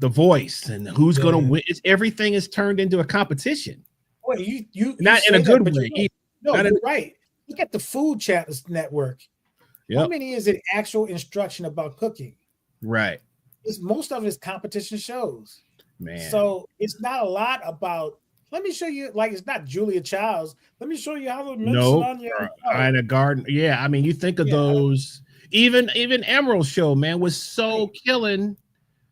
Voice, and who's going to win. Everything is turned into a competition. Well, you not in a good way. You're right. Look at the Food Channels Network. How many is it actual instruction about cooking? Right. Most of it is competition shows. Man. So it's not a lot about, let me show you, like, it's not Julia Childs. Let me show you how to mix in a garden. Yeah. You think of those, even Emerald's show, man, was so killing.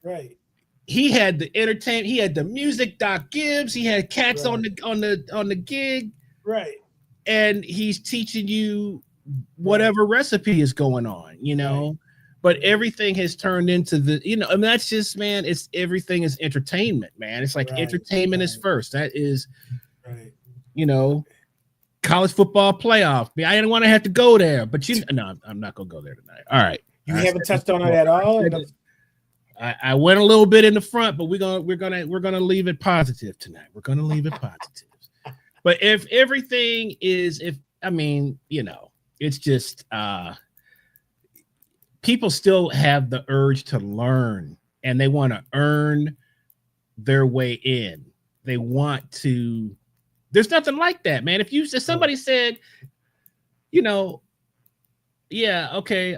Right. He had the entertainment, he had the music, Doc Gibbs, he had cats on the gig. Right. And he's teaching you whatever recipe is going on, but everything has turned into that's just, man, it's everything is entertainment, man. It's like entertainment is first. That is, college football playoff. I didn't want to have to go there, but no, I'm not going to go there tonight. All right. You haven't touched on it at all. I went a little bit in the front, but we're gonna leave it positive tonight. We're gonna leave it positive. But if everything is, it's just people still have the urge to learn, and they want to earn their way in. They want to. There's nothing like that, man. If somebody said, yeah, okay,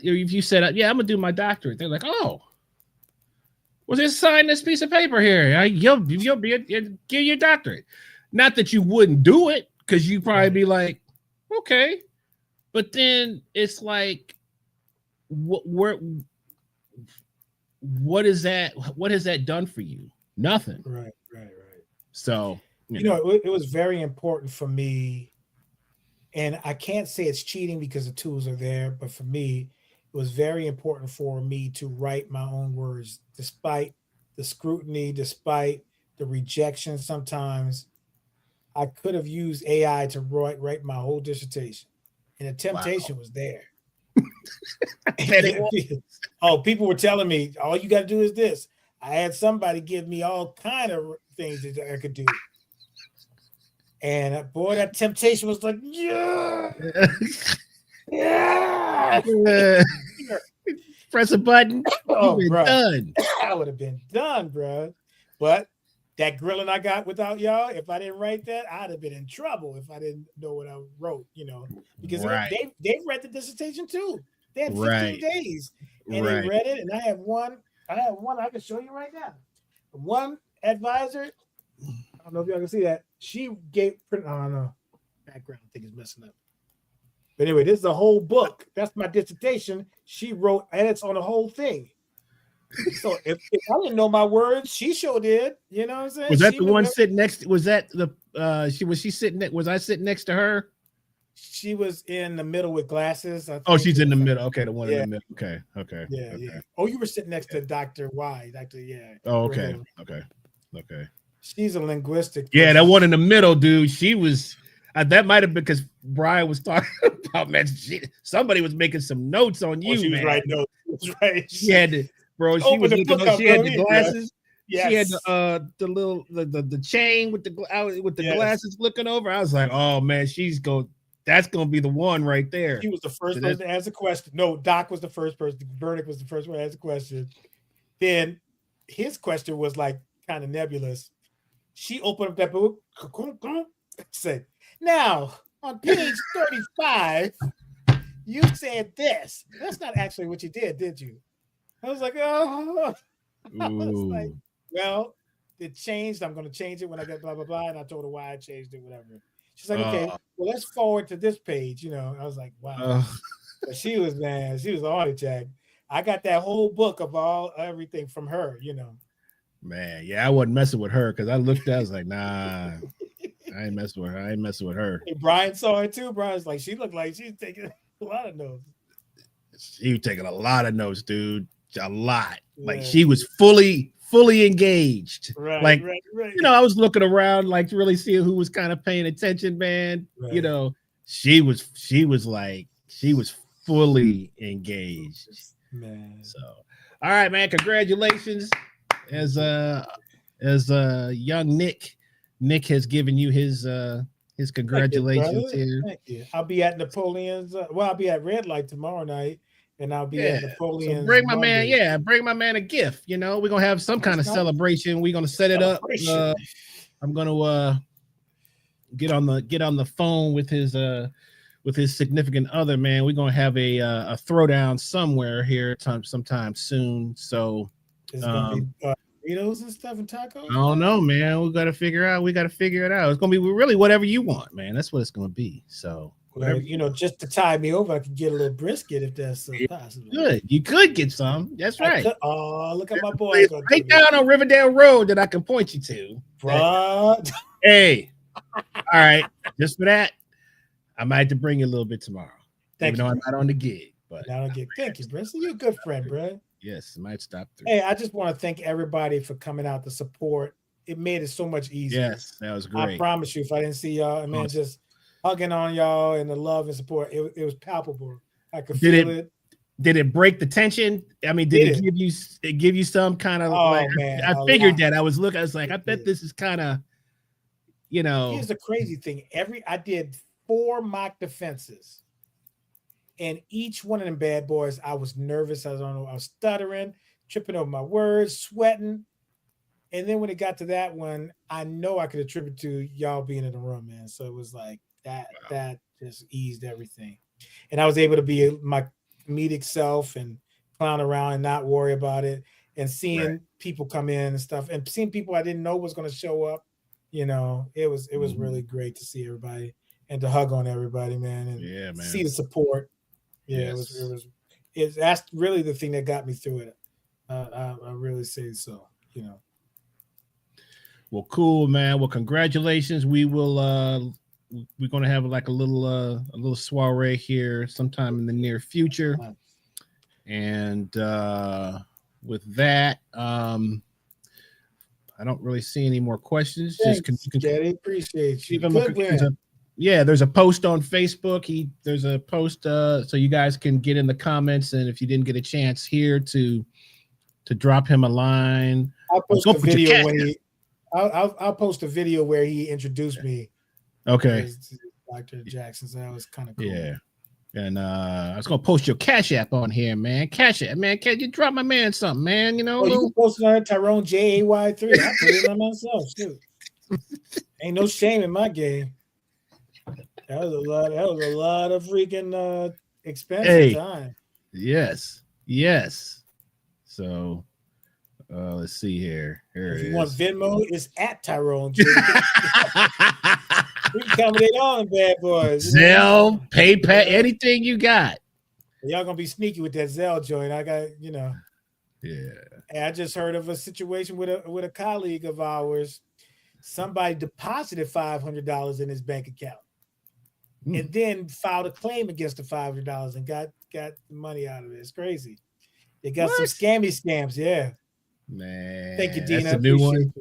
if you said, yeah, I'm gonna do my doctorate, they're like, oh, well, just sign this piece of paper here. You'll give your doctorate. Not that you wouldn't do it, because you probably be like, okay, but then it's like, where, what is that? What has that done for you? Nothing. Right. So It was very important for me, and I can't say it's cheating because the tools are there, but for me, it was very important for me to write my own words, despite the scrutiny, despite the rejection. Sometimes I could have used AI to write my whole dissertation, and the wow. temptation was there. It Oh, people were telling me, all you got to do is this. I had somebody give me all kind of things that I could do. And boy, that temptation was like, yeah, yeah. Press a button. Oh, You've been bro, done. I would have been done, bro. But that grilling I got without y'all, if I didn't write that, I'd have been in trouble if I didn't know what I wrote, because Right. they read the dissertation too. They had 15 Right. days and they read it. And I have one I can show you right now. One advisor, I don't know if y'all can see that. She gave print. Oh no, background thing is messing up. But anyway, this is a whole book. That's my dissertation. She wrote edits on the whole thing. So if I didn't know my words, she sure did. You know what I'm saying? Was that she the one sitting next? Was that the she sitting? Was I sitting next to her? She was in the middle with glasses. Oh, she's in the middle. Okay, the one in the middle. Okay. Yeah. Oh, you were sitting next to Dr. Y. Oh, okay. She's a linguistic. Yeah, that one in the middle, dude. She was. That might have been because Brian was talking about, man. Somebody was making some notes on you, she was man. right. No, right. She had to, bro. She was looking. She had the glasses. Yes. She had the little the chain with the glasses looking over. I was like, oh man, that's gonna be the one right there. He was the first person to ask a question. No, Doc was the first person. Burnick was the first one to ask a question. Then his question was like kind of nebulous. She opened up that book, said, "Now on page 35, you said this. That's not actually what you did you?" I was like, "Oh." I was like, well, it changed. I'm going to change it when I get blah blah blah. And I told her why I changed it, whatever. She's like, okay, well, let's forward to this page. I was like, wow. But she was on it, Jack. I got that whole book of everything from her, Man, yeah, I wasn't messing with her because I looked at, I was like, nah, I ain't messing with her. And Brian saw it too. Brian's like, she looked like she's taking a lot of notes. She was taking a lot of notes, dude. A lot. Yeah. Like she was fully engaged. Right. I was looking around, like really seeing who was kind of paying attention, man. Right. She was fully engaged. Man. So, all right, man. Congratulations. As young Nick has given you his congratulations here. Thank you. I'll be at Napoleon's. I'll be at Red Light tomorrow night. And I'll be at Napoleon's. So bring my man a gift. We're gonna have some kind of celebration. We're gonna set it up. I'm gonna get on the phone with his significant other, man. We're gonna have a throwdown somewhere here sometime soon. So it's gonna be burritos and stuff and tacos. I don't know, man. We gotta figure it out. It's gonna be really whatever you want, man. That's what it's gonna be. So whatever, just to tie me over, I could get a little brisket if that's possible. Good. You could get some. That's right. Look at my boy. Right down on Riverdale Road that I can point you to. Bro. Hey. All right. Just for that, I might have to bring you a little bit tomorrow. Even though I'm not on the gig. But thank you, bro. So you're a good friend, bro. Yes, I might stop through. Hey, I just want to thank everybody for coming out to support. It made it so much easier. Yes, that was great. I promise you, if I didn't see y'all, man, just hugging on y'all and the love and support, it was palpable. I could feel it. Did it break the tension? I mean, did it give you some kind of man, I figured that. I was like, I bet this is kind of, Here's the crazy thing. I did 4 mock defenses. And each one of them bad boys, I was nervous. I was stuttering, tripping over my words, sweating. And then when it got to that one, I know I could attribute to y'all being in the room, man. So it was like that just eased everything. And I was able to be my comedic self and clown around and not worry about it. And seeing people come in and stuff and seeing people I didn't know was going to show up you know, it was really great to see everybody and to hug on everybody, man, and Yeah, man. see the support. Yeah, Yes. that's really the thing that got me through it. I really say so, you know. Well, cool, man. Well, congratulations. We will we're gonna have like a little soiree here sometime in the near future. And with that, I don't really see any more questions. Thanks, Getty. Appreciate you. Good win. There's a post on Facebook. There's a post so you guys can get in the comments, and if you didn't get a chance here to drop him a line, I'll post a video when I'll post a video where he introduced me. Okay. To Dr. Jackson. So that was kind of cool. Yeah. And I was gonna post your Cash App on here, man. Cash App, man. Can you drop my man something, man? You know, you can post it on Tyrone JAY3. I put it on myself, too. Ain't no shame in my game. That was a lot of freaking expensive time. Yes. So let's see here. Here if it you want is. Venmo, it's at Tyrone. We can accommodate all the bad boys. Zelle, PayPal, anything you got. Y'all gonna be sneaky with that Zelle joint. I got, you know. Yeah. And I just heard of a situation with a colleague of ours. Somebody deposited $500 in his bank account, and then filed a claim against the $500 and got the money out of it. It's crazy. They got some scams. Yeah. Man. Thank you, Dean. That's the new one. You.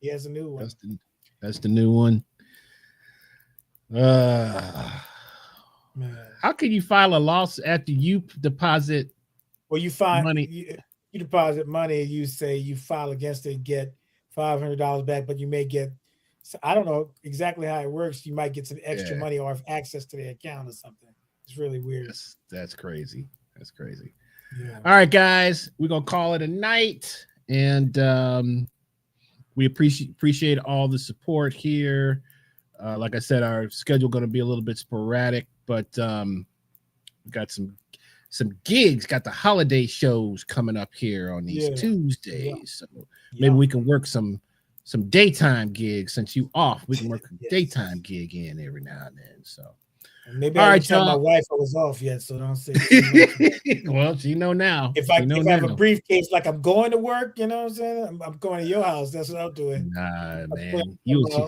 He has a new one. That's the new one. How can you file a loss after you deposit? Well, you find money. You deposit money. You say you file against it, get $500 back, but you may get. I don't know exactly how it works. You might get some extra money or have access to the account or something. It's really weird. That's crazy. That's crazy. Yeah. All right, guys, we're gonna call it a night, and we appreciate all the support here. Like I said, our schedule going to be a little bit sporadic, but we got some gigs, got the holiday shows coming up here on these Tuesdays. Yeah. So maybe we can work some daytime gigs since you off. We can work a daytime gig in every now and then. So maybe I didn't tell my wife I was off yet, so don't say too much. Well, she know now. If I have a briefcase like I'm going to work, you know what I'm saying? I'm going to your house. That's what I'm doing. Nah, man.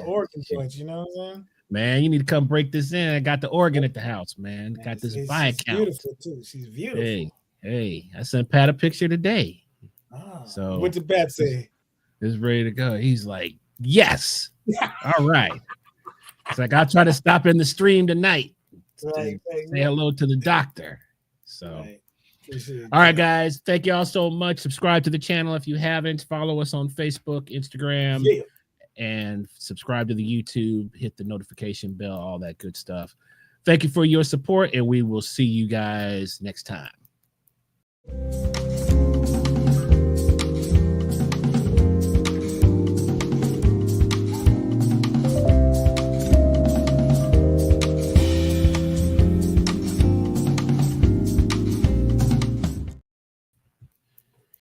Organ joints, you know what I'm saying? Man, you need to come break this in. I got the organ at the house, man. Got this buy account. She's beautiful too. She's beautiful. Hey, I sent Pat a picture today. So what did Pat say? It's ready to go. He's like, yes. All right. It's like, I'll try to stop in the stream tonight. Say hello to the doctor. So all right, guys. Thank you all so much. Subscribe to the channel if you haven't. Follow us on Facebook, Instagram. And subscribe to the YouTube, hit the notification bell, all that good stuff. Thank you for your support, and we will see you guys next time.